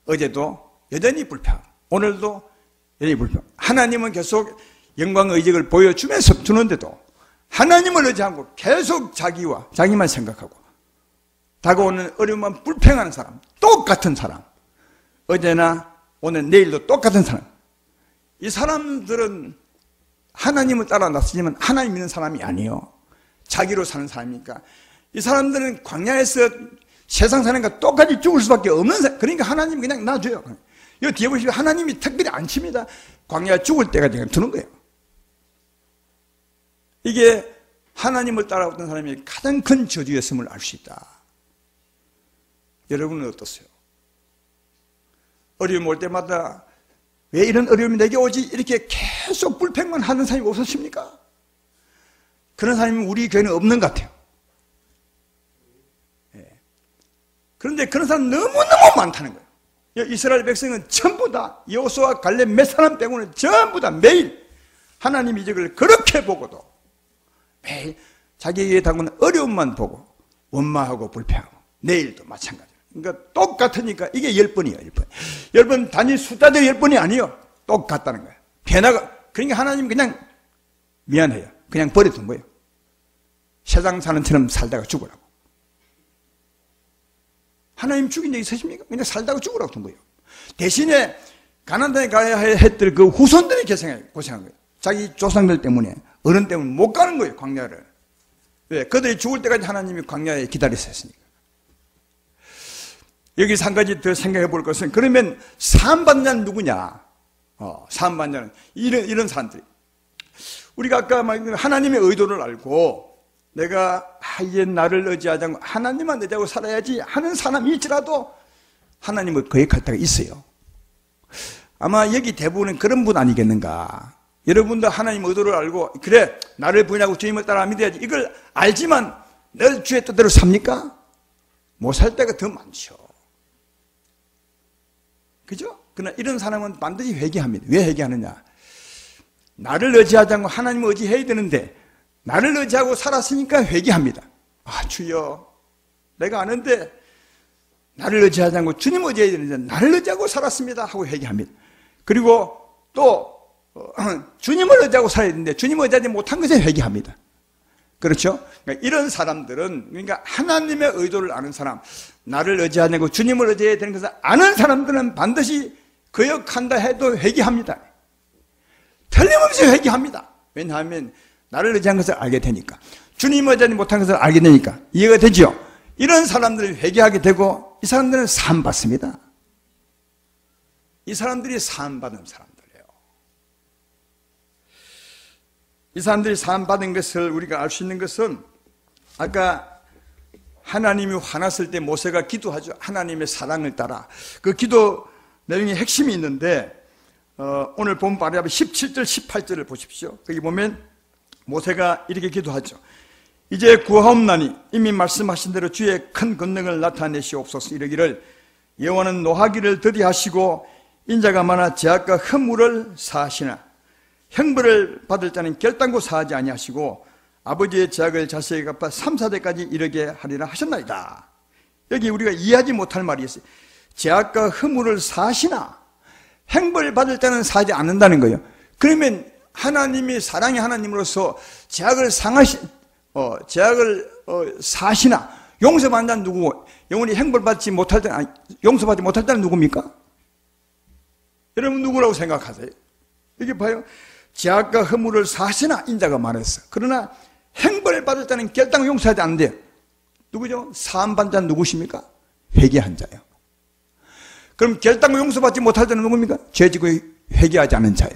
어제도 여전히 불평, 오늘도 여전히 불평. 하나님은 계속 영광의 의적을 보여주면서 주는데도 하나님을 의지하고 계속 자기만 생각하고 다가오는 어려움만 불평하는 사람, 똑같은 사람, 어제나 오늘 내일도 똑같은 사람. 이 사람들은 하나님을 따라 나서지만 하나님 믿는 사람이 아니에요. 자기로 사는 사람이니까. 이 사람들은 광야에서 세상 사람과 똑같이 죽을 수밖에 없는 사람. 그러니까 하나님 그냥 놔줘요. 여기 뒤에 보시면 하나님이 특별히 안 칩니다. 광야 죽을 때가 그냥 두는 거예요. 이게 하나님을 따라왔던 사람이 가장 큰 저주였음을 알 수 있다. 여러분은 어떠세요? 어려움 올 때마다 왜 이런 어려움이 내게 오지? 이렇게 계속 불평만 하는 사람이 없으십니까? 그런 사람이 우리 교회는 없는 것 같아요. 그런데 그런 사람 너무너무 많다는 거예요. 이스라엘 백성은 전부 다 여호수아 갈렙 몇 사람 빼고는 전부 다 매일 하나님 이적을 그렇게 보고도 매일 자기에게 다가오는 어려움만 보고 원망하고 불평하고 내일도 마찬가지예요. 그러니까 똑같으니까 이게 10번이에요. 10번. 10번 단위 숫자대로 10번이 아니에요. 똑같다는 거예요. 변화가. 그러니까 하나님 그냥 미안해요. 그냥 버려둔 거예요. 세상 사는 처럼 살다가 죽으라고. 하나님 죽인 적 있으십니까? 그냥 살다가 죽으라고 둔 거예요. 대신에 가나안 땅에 가야 했던 그 후손들이 고생한 거예요. 자기 조상들 때문에, 어른 때문에 못 가는 거예요, 광야를. 왜? 그들이 죽을 때까지 하나님이 광야에 기다리셨으니까. 여기서 한 가지 더 생각해 볼 것은, 그러면 사함받는 자는 누구냐? 사함받는 자는 이런 사람들이. 우리가 아까 하나님의 의도를 알고 내가 이제 나를 의지하지 않고 하나님만 의지하고 살아야지 하는 사람이 있더라도 하나님을 거역할 때가 있어요. 아마 여기 대부분은 그런 분 아니겠는가. 여러분도 하나님 의도를 알고 그래 나를 부인하고 주님을 따라 믿어야지 이걸 알지만 늘 주의 뜻대로 삽니까? 못 살 때가 더 많죠. 그죠? 그러나 이런 사람은 반드시 회개합니다. 왜 회개하느냐? 나를 의지하지 않고 하나님을 의지해야 되는데 나를 의지하고 살았으니까 회개합니다. 아 주여 내가 아는데 나를 의지하지 않고 주님을 의지해야 되는데 나를 의지하고 살았습니다 하고 회개합니다. 그리고 또 주님을 의지하고 살아야 되는데 주님을 의지하지 못한 것에 회개합니다. 그렇죠? 그러니까 이런 사람들은 그러니까 하나님의 의도를 아는 사람, 나를 의지하지 않고 주님을 의지해야 되는 것을 아는 사람들은 반드시 거역한다 해도 회개합니다. 틀림없이 회개합니다. 왜냐하면 나를 의지한 것을 알게 되니까, 주님을 의지하지 못한 것을 알게 되니까 이해가 되죠? 이런 사람들이 회개하게 되고 이 사람들은 사함받습니다. 이 사람들이 사함받은 사람들이에요. 이 사람들이 사함받은 것을 우리가 알 수 있는 것은 아까 하나님이 화났을 때 모세가 기도하죠. 하나님의 사랑을 따라. 그 기도 내용의 핵심이 있는데 오늘 본 바로 앞에 17절 18절을 보십시오. 거기 보면 모세가 이렇게 기도하죠. 이제 구하옵나니 이미 말씀하신 대로 주의 큰 권능을 나타내시옵소서. 이르기를 여호와는 노하기를 더디하시고 인자가 많아 죄악과 허물을 사하시나 형벌을 받을 자는 결단코 사하지 아니하시고 아버지의 죄악을 자세히 갚아 3, 4대까지 이르게 하리라 하셨나이다. 여기 우리가 이해하지 못할 말이 있어요. 죄악과 허물을 사하시나 형벌을 받을 자는 사하지 않는다는 거예요. 그러면 하나님이 사랑의 하나님으로서 죄악을 사하시나 용서받는 자는 누구고 영원히 형벌받지 못할 자는 용서받지 못할 자는 누굽니까? 여러분 누구라고 생각하세요? 여기 봐요. 죄악과 허물을 사하시나 인자가 말했어. 그러나 형벌을 받을 자는 결단 용서하지 않는데요. 누구죠? 사함받는 자는 누구십니까? 회개한 자요. 그럼 결단 용서받지 못할 자는 누굽니까? 죄지고 회개하지 않은 자요.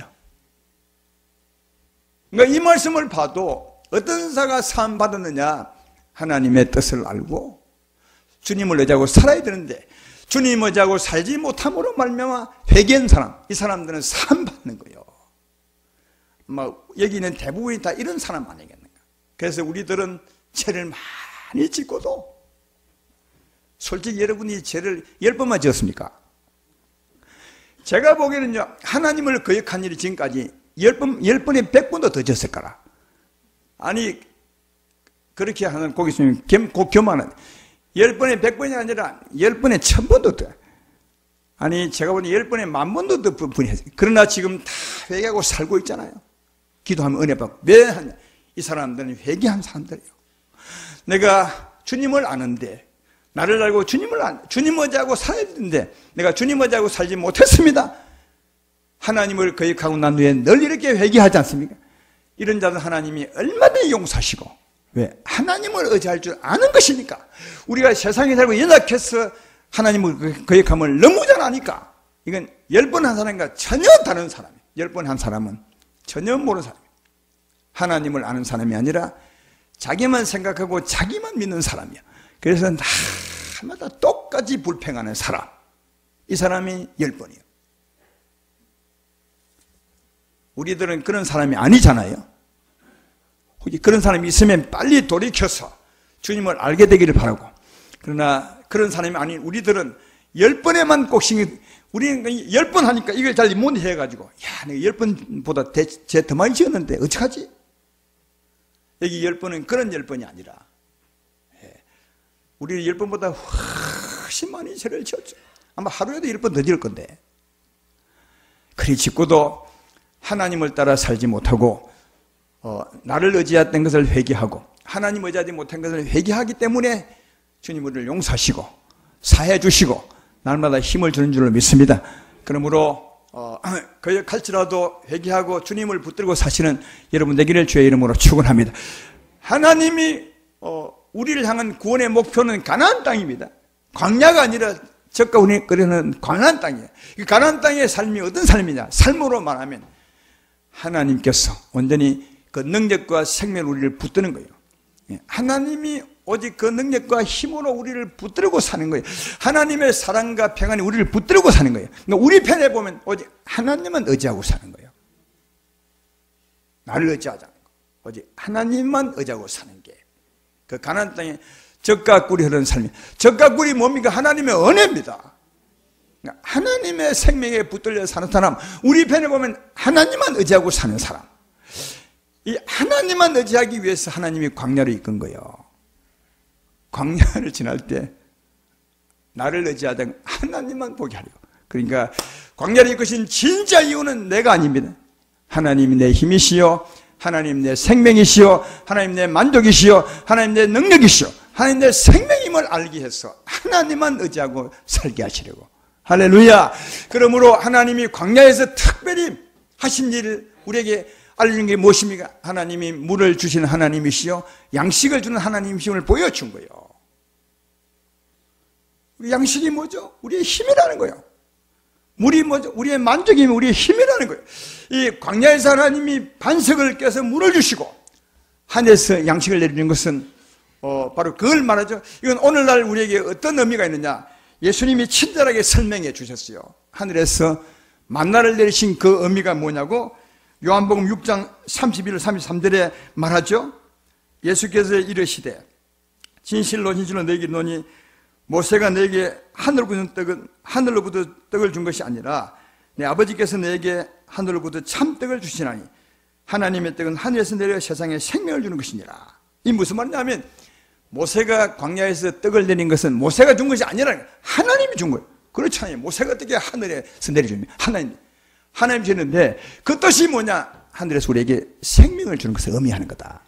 그러니까 이 말씀을 봐도 어떤 자가 사함받았느냐? 하나님의 뜻을 알고 주님을 의지하고 살아야 되는데 주님을 의지하고 살지 못함으로 말미암아 회개한 사람, 이 사람들은 사함받는 거예요. 여기 있는 대부분이 다 이런 사람 아니겠는가? 그래서 우리들은 죄를 많이 짓고도 솔직히 여러분이 죄를 10번만 지었습니까? 제가 보기에는요, 하나님을 거역한 일이 지금까지 10번에 100번도 더 지었을 거라. 아니, 그렇게 하는 고기 스님, 교만은 10번에 100번이 아니라 10번에 1000번도 더. 아니, 제가 보니 10번에 10,000번도 더 분했어요. 그러나 지금 다 회개하고 살고 있잖아요. 기도하면 은혜 받고. 왜 하냐? 이 사람들은 회개한 사람들이에요. 내가 주님을 아는데, 나를 알고 주님을 의지하고 살아야 되는데, 내가 주님을 의지하고 살지 못했습니다. 하나님을 거역하고 난 후에 늘 이렇게 회개하지 않습니까? 이런 자는 하나님이 얼마든지 용서하시고, 왜? 하나님을 의지할 줄 아는 것이니까. 우리가 세상에 살고 연약해서 하나님을 거역함을 너무 잘 아니까, 이건 10번 한 사람과 전혀 다른 사람이에요. 10번 한 사람은 전혀 모르는 사람이에요. 하나님을 아는 사람이 아니라 자기만 생각하고 자기만 믿는 사람이에요. 그래서 날마다 똑같이 불평하는 사람, 이 사람이 10번이에요. 우리들은 그런 사람이 아니잖아요. 혹시 그런 사람이 있으면 빨리 돌이켜서 주님을 알게 되기를 바라고, 그러나 그런 사람이 아닌 우리들은 10번에만 꼭 우리는 10번 하니까 이걸 잘 못 해가지고, 야, 내가 10번보다 죄 더 많이 지었는데 어떡하지? 여기 10번은 그런 10번이 아니라, 우리 10번보다 훨씬 많이 죄를 지었죠. 아마 하루에도 10번 더 지을 건데. 그리 짓고도 하나님을 따라 살지 못하고, 나를 의지했던 것을 회개하고, 하나님 의지하지 못한 것을 회개하기 때문에 주님 우리를 용서하시고, 사해 주시고, 날마다 힘을 주는 줄로 믿습니다. 그러므로, 거역할지라도 회개하고 주님을 붙들고 사시는 여러분 되기를 주의 이름으로 축원합니다. 하나님이, 우리를 향한 구원의 목표는 가나안 땅입니다. 광야가 아니라 적과 운이 끓이는 가나안 땅이에요. 이 가나안 땅의 삶이 어떤 삶이냐? 삶으로 말하면 하나님께서 완전히 그 능력과 생명을 우리를 붙드는 거예요. 하나님이 오직 그 능력과 힘으로 우리를 붙들고 사는 거예요. 하나님의 사랑과 평안이 우리를 붙들고 사는 거예요. 그러니까 우리 편에 보면 오직 하나님만 의지하고 사는 거예요. 나를 의지하지 않고 오직 하나님만 의지하고 사는 게 그 가나안 땅에 젖과 꿀이 흐르는 삶이에요. 젖과 꿀이 뭡니까? 하나님의 은혜입니다. 그러니까 하나님의 생명에 붙들려 사는 사람, 우리 편에 보면 하나님만 의지하고 사는 사람, 이 하나님만 의지하기 위해서 하나님이 광야를 이끈 거예요. 광야를 지날 때 나를 의지하다가 하나님만 보게 하려고. 그러니까 광야를 이끄신 진짜 이유는 내가 아닙니다. 하나님이 내 힘이시요, 하나님 내 생명이시요, 하나님 내 만족이시요, 하나님 내 능력이시요, 하나님 내 생명임을 알게 해서 하나님만 의지하고 살게 하시려고. 할렐루야. 그러므로 하나님이 광야에서 특별히 하신 일을 우리에게 알려준 게 무엇입니까? 하나님이 물을 주시는 하나님이시요, 양식을 주는 하나님이심을 보여준 거예요. 우리 양식이 뭐죠? 우리의 힘이라는 거예요. 물이 뭐죠? 우리의 만족이면 우리의 힘이라는 거예요. 이 광야에서 하나님이 반석을 깨서 물을 주시고 하늘에서 양식을 내리는 것은 바로 그걸 말하죠. 이건 오늘날 우리에게 어떤 의미가 있느냐. 예수님이 친절하게 설명해 주셨어요. 하늘에서 만나를 내리신 그 의미가 뭐냐고 요한복음 6장 31, 33절에 말하죠. 예수께서 이르시되 진실로 진실로 너에게 이르노니 모세가 너에게 하늘로부터 떡을 준 것이 아니라 내 아버지께서 너에게 하늘로부터 참떡을 주시나니 하나님의 떡은 하늘에서 내려 세상에 생명을 주는 것이니라. 이 무슨 말이냐면 모세가 광야에서 떡을 내린 것은 모세가 준 것이 아니라 하나님이 준 거예요. 그렇잖아요. 모세가 어떻게 하늘에서 내려줍니까? 하나님이 주는데 그 뜻이 뭐냐? 하늘에서 우리에게 생명을 주는 것을 의미하는 거다.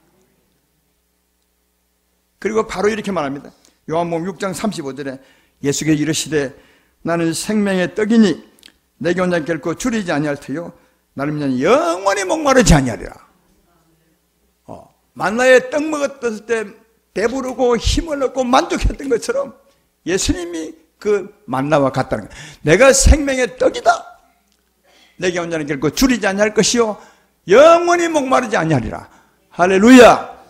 그리고 바로 이렇게 말합니다. 요한복음 6장 35절에 예수께서 이르시되 나는 생명의 떡이니 내게 온 자 결코 줄이지 아니할 터요 나를 믿는 영원히 목마르지 아니하리라. 만나에 떡 먹었을 때 배부르고 힘을 얻고 만족했던 것처럼 예수님이 그 만나와 같다는 거예요. 내가 생명의 떡이다. 내게 온 자는 결코 줄이지 아니할 것이요 영원히 목마르지 아니하리라. 할렐루야.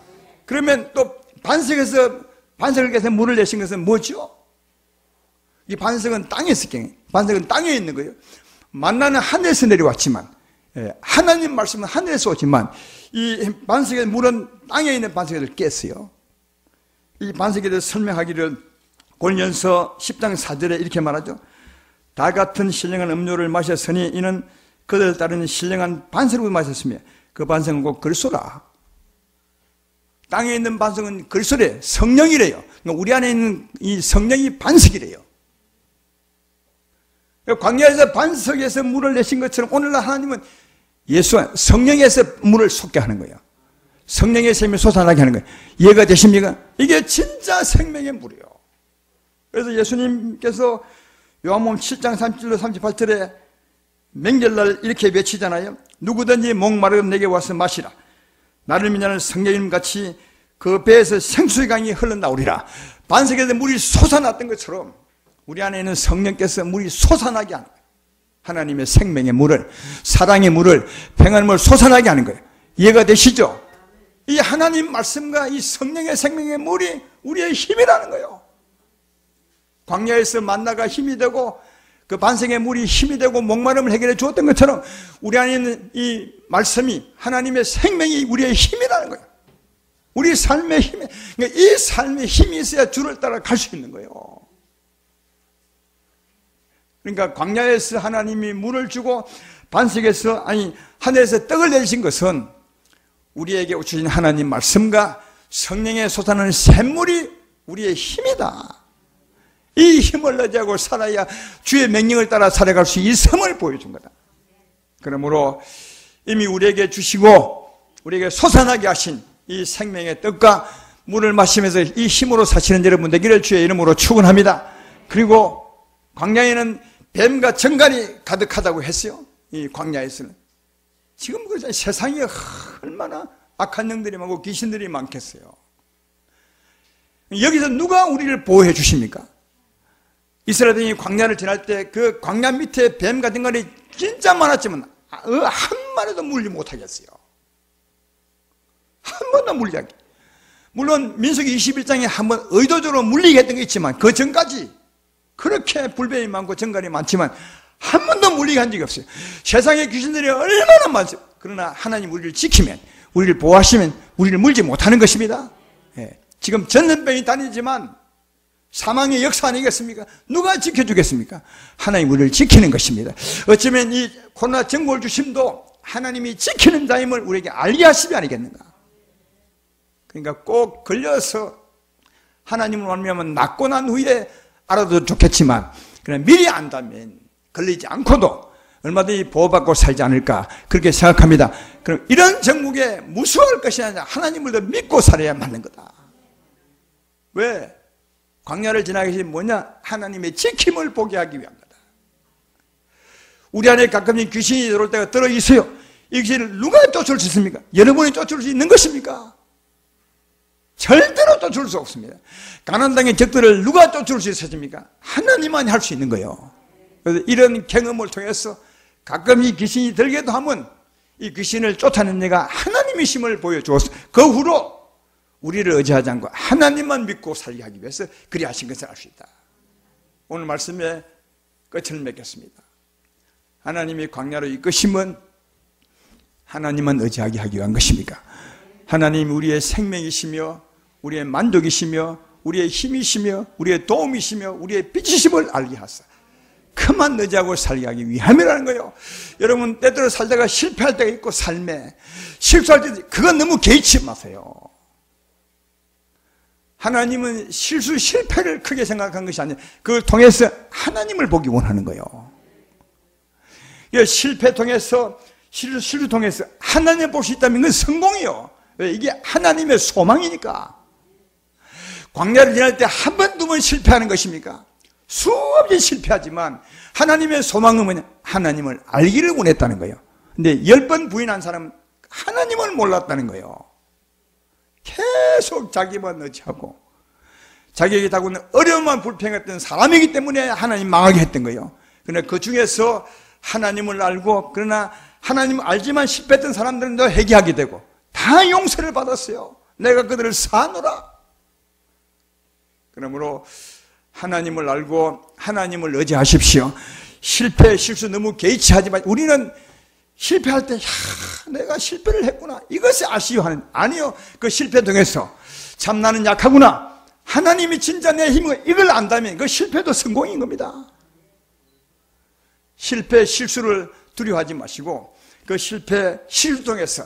그러면 또 반석을 깨서 물을 내신 것은 뭐죠? 이 반석은 반석은 땅에 있는 거예요. 만나는 하늘에서 내려왔지만 하나님 말씀은 하늘에서 오지만 이 반석의 물은 땅에 있는 반석을 깼어요. 이 반석에 대해서 설명하기를 고린도전서 10장 4절에 이렇게 말하죠. 다 같은 신령한 음료를 마셨으니 이는 그들을 따르는 신령한 반석을 마셨으며 그 반석은 곧 그리스도라. 땅에 있는 반석은 그리스도래요. 성령이래요. 그러니까 우리 안에 있는 이 성령이 반석이래요. 광야에서 반석에서 물을 내신 것처럼 오늘날 하나님은 성령에서 물을 솟게 하는 거예요. 성령의 샘이 솟아나게 하는 거예요. 이해가 되십니까? 이게 진짜 생명의 물이에요. 그래서 예수님께서 요한복음 7장 37절 38절에 명절날 이렇게 외치잖아요. 누구든지 목마르면 내게 와서 마시라. 나를 믿는 성령님 같이 그 배에서 생수의 강이 흘러나오리라. 반석에서 물이 솟아났던 것처럼 우리 안에 있는 성령께서 물이 솟아나게 하는 거예요. 하나님의 생명의 물을, 사랑의 물을, 평안의 물을 솟아나게 하는 거예요. 이해가 되시죠? 이 하나님 말씀과 이 성령의 생명의 물이 우리의 힘이라는 거예요. 광야에서 만나가 힘이 되고 그 반석의 물이 힘이 되고 목마름을 해결해 주었던 것처럼 우리 안에 있는 이 말씀이 하나님의 생명이 우리의 힘이라는 거예요. 우리 삶의 힘이, 그러니까 이 삶의 힘이 있어야 주를 따라 갈 수 있는 거예요. 그러니까 광야에서 하나님이 물을 주고 반석에서 하늘에서 떡을 내리신 것은 우리에게 주신 하나님 말씀과 성령의 솟아나는 샘물이 우리의 힘이다. 이 힘을 의지하고 살아야 주의 명령을 따라 살아갈 수 있음을 보여준 거다. 그러므로 이미 우리에게 주시고 우리에게 솟아나게 하신 이 생명의 떡과 물을 마시면서 이 힘으로 사시는 여러분 되기를 주의 이름으로 축원합니다. 그리고 광야에는 뱀과 정갈이 가득하다고 했어요. 이 광야에서는. 지금 그 세상에 얼마나 악한 영들이 많고 귀신들이 많겠어요. 여기서 누가 우리를 보호해 주십니까? 이스라엘이 광야를 지날 때 그 광야 밑에 뱀 같은 거리 진짜 많았지만 한 마리도 물지 못하겠어요. 한 번도 물리지 않게. 물론 민수기 21장에 한 번 의도적으로 물리게 했던 게 있지만 그 전까지 그렇게 불뱀이 많고 정갈이 많지만 한 번도 물리게 한 적이 없어요. 세상에 귀신들이 얼마나 많죠. 그러나 하나님 우리를 지키면, 우리를 보호하시면 우리를 물지 못하는 것입니다. 지금 전염병이 다니지만 사망의 역사 아니겠습니까? 누가 지켜주겠습니까? 하나님 우리를 지키는 것입니다. 어쩌면 이 코로나 정보를 주심도 하나님이 지키는 자임을 우리에게 알게 하심이 아니겠는가? 그러니까 꼭 걸려서 하나님을 만나면 낫고 난 후에 알아도 좋겠지만 그냥 미리 안다면 걸리지 않고도 얼마든지 보호받고 살지 않을까 그렇게 생각합니다. 그럼 이런 정국에 무서워할 것이 아니라 하나님을 더 믿고 살아야 맞는 거다. 왜? 광야를 지나게 하신 뭐냐? 하나님의 지킴을 보게 하기 위한 거다. 우리 안에 가끔씩 귀신이 들어올 때가 들어있어요. 이 귀신을 누가 쫓을 수 있습니까? 여러분이 쫓을 수 있는 것입니까? 절대로 쫓을 수 없습니다. 가나안 땅의 적들을 누가 쫓을 수 있습니까? 하나님만이 할 수 있는 거예요. 그래서 이런 경험을 통해서 가끔 이 귀신이 들게도 하면 이 귀신을 쫓아낸 내가 하나님의 힘을 보여주었어. 그 후로 우리를 의지하지 않고 하나님만 믿고 살게 하기 위해서 그리 하신 것을 알 수 있다. 오늘 말씀에 끝을 맺겠습니다. 하나님이 광야로 이끄심은 하나님만 의지하게 하기 위한 것입니까? 하나님 우리의 생명이시며 우리의 만족이시며 우리의 힘이시며 우리의 도움이시며 우리의 빛이심을 알게 하사 그만 의지하고 살게 하기 위함이라는 거예요. 여러분 때때로 살다가 실패할 때가 있고 삶에 실수할 때 그건 너무 개의치 마세요. 하나님은 실수 실패를 크게 생각한 것이 아니라 그걸 통해서 하나님을 보기 원하는 거예요. 실패 통해서 실수 통해서 하나님을 볼 수 있다면 그건 성공이요. 이게 하나님의 소망이니까. 광야를 지날 때 한 번, 두 번 실패하는 것입니까? 수없이 실패하지만 하나님의 소망은 뭐냐? 하나님을 알기를 원했다는 거예요. 근데 10번 부인한 사람은 하나님을 몰랐다는 거예요. 계속 자기만 의지하고 자기에게 다가오는 어려움만 불평했던 사람이기 때문에 하나님 망하게 했던 거예요. 그러나 그 중에서 하나님을 알고 그러나 하나님을 알지만 실패했던 사람들은 더 회개하게 되고 다 용서를 받았어요. 내가 그들을 사하노라. 그러므로 하나님을 알고 하나님을 의지하십시오. 실패, 실수 너무 개의치 하지만 우리는 실패할 때 내가 실패를 했구나 이것이 아쉬워하는 아니요. 그 실패 통해서 참 나는 약하구나 하나님이 진짜 내 힘을 이걸 안다면 그 실패도 성공인 겁니다. 실패, 실수를 두려워하지 마시고 그 실패, 실수 통해서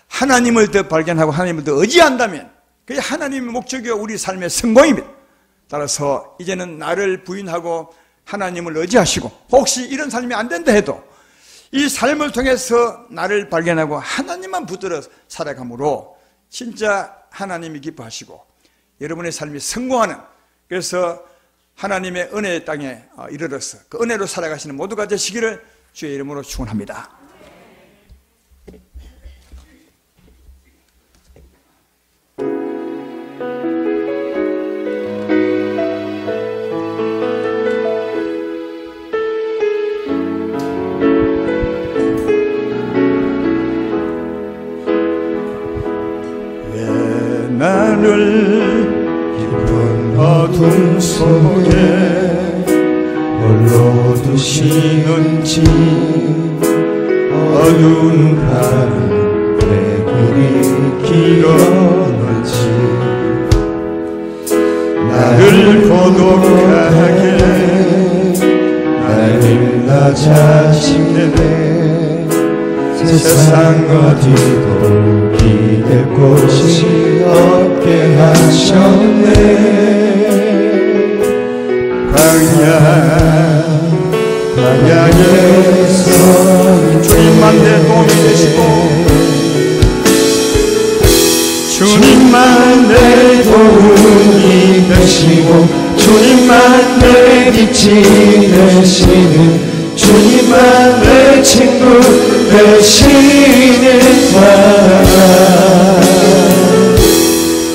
하나님을 더 발견하고 하나님을 더 의지한다면 그게 하나님의 목적이요 우리 삶의 성공입니다. 따라서 이제는 나를 부인하고 하나님을 의지하시고 혹시 이런 삶이 안 된다 해도 이 삶을 통해서 나를 발견하고 하나님만 붙들어 살아감으로 진짜 하나님이 기뻐하시고 여러분의 삶이 성공하는 그래서 하나님의 은혜의 땅에 이르러서 그 은혜로 살아가시는 모두가 되시기를 주의 이름으로 축원합니다. 나를 깊은 어둠 속에 홀로 두시는지 어두운 밤 내 길이 길었는지 나를 고독하게 나를 나 자신에게 세상 어디도 기댈 곳이 없게 하셨네. 광야에서 주님만 내 도움이 되시고 주님만 내 도움이 되시고 주님만 내 빛이 되시는 주님만 내 친구 되시는 광야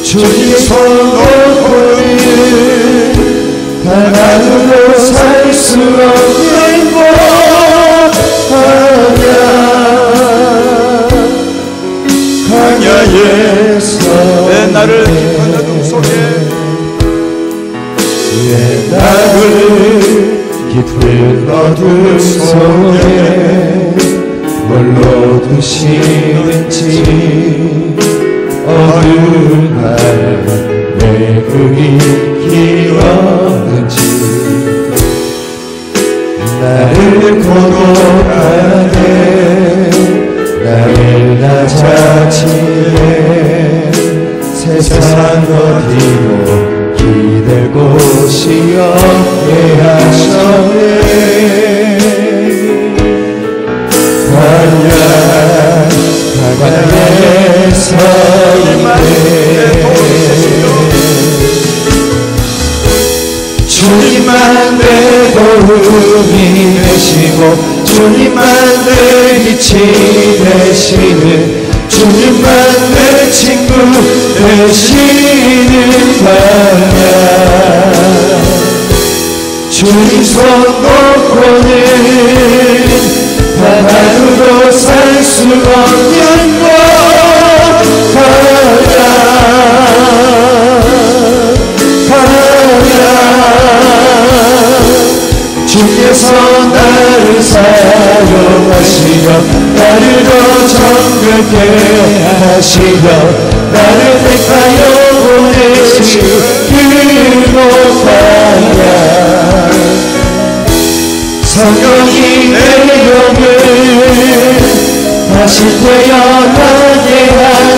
주님 손 놓고는 단 하루도 살 수 없는 광야에서 내 나를 깊은 어둠 속에 내 나를 깊은 어둠 속에 뭘로 두시는지 어느 날 내 그리 길었는지 나를 고독하게 나를 나 자신에 세상 어디로 기댈 곳이 없게 하셨네. 광야에서 주님만 내 도움이 되시고 주님만 내 빛이 되시는 주님만 내 친구 되시는 광야 주님 손 놓고는 단 하루도 살 수 없는 광야 하시며 나를 더 정결케 하시며 나를 택하여 보내시 그곳하냐 성령이 내 영을 다시 태어나게 하는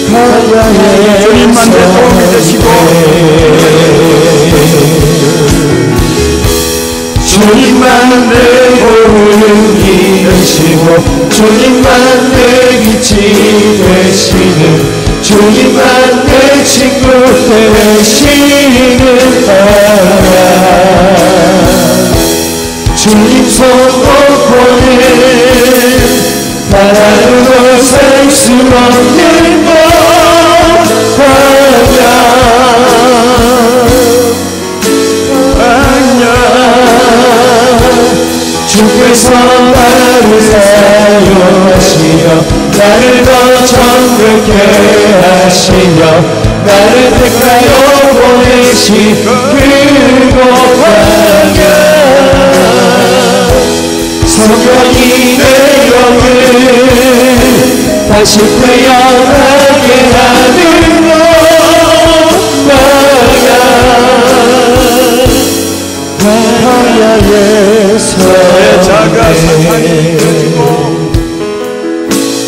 주님만 내 도움이 되시고 주님만 내 도움이 되시고 주님만 내 빛이 되시는 주님만 내 친구 되시는 나라 주님 손 놓고는 바라보고 살 수 없는 주께서 나를 사용하시며 나를 더 정결케 하시며 나를 택하여 보내시 그곳하냐 성령이 내 영을 다시 태어나게 하는 광야에서 내 자가 사탄이 깨지고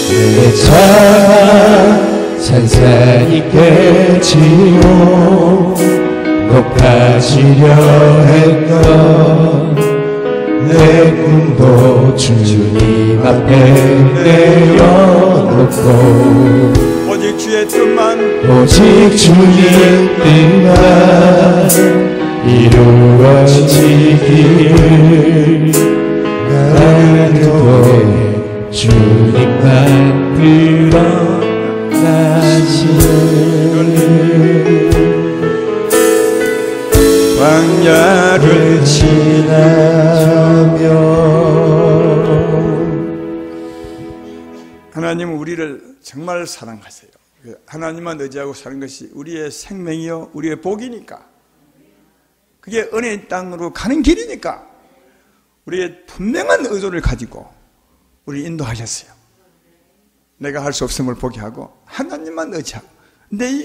내 자가 산산이 깨지고 높아지려 했던 내 꿈도 주님 앞에 내려놓고 오직 주의 뜻만 오직 주의 뜻만 이루어지기를 나는 주님만 드러나시는 광야를 지나며 하나님은 우리를 정말 사랑하세요. 하나님만 의지하고 사는 것이 우리의 생명이요 우리의 복이니까 그게 은혜의 땅으로 가는 길이니까 우리의 분명한 의도를 가지고 우리 인도하셨어요. 내가 할 수 없음을 포기하고 하나님만 의지하고. 근데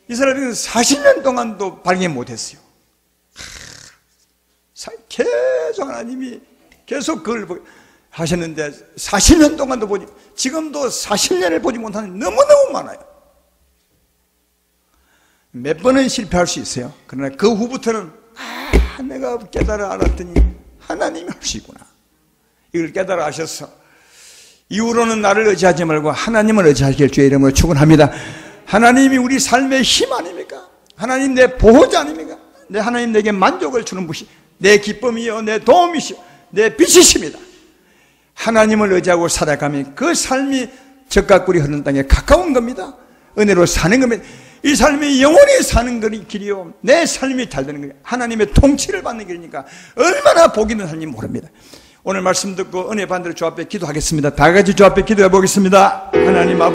이 사람은 40년 동안도 발견 못했어요. 계속 하나님이 계속 그걸 하셨는데 40년 동안도 보지, 지금도 40년을 보지 못하는 너무너무 많아요. 몇 번은 실패할 수 있어요. 그러나 그 후부터는 내가 깨달아 알았더니 하나님이 하시구나. 이걸 깨달아 아셔서 이후로는 나를 의지하지 말고 하나님을 의지하길 주의 이름으로 축원합니다. 하나님이 우리 삶의 힘 아닙니까? 하나님 내 보호자 아닙니까? 내 하나님 내게 만족을 주는 분이 내 기쁨이요 내 도움이시요 내 빛이십니다. 하나님을 의지하고 살아가면 그 삶이 적과 꿀이 흐르는 땅에 가까운 겁니다. 은혜로 사는 겁니다. 이 삶이 영원히 사는 길이요 내 삶이 잘 되는 거예요. 하나님의 통치를 받는 길이니까 얼마나 복 있는 삶인지 모릅니다. 오늘 말씀 듣고 은혜 받는 주 앞에 기도하겠습니다. 다 같이 주 앞에 기도해 보겠습니다. 하나님 아버지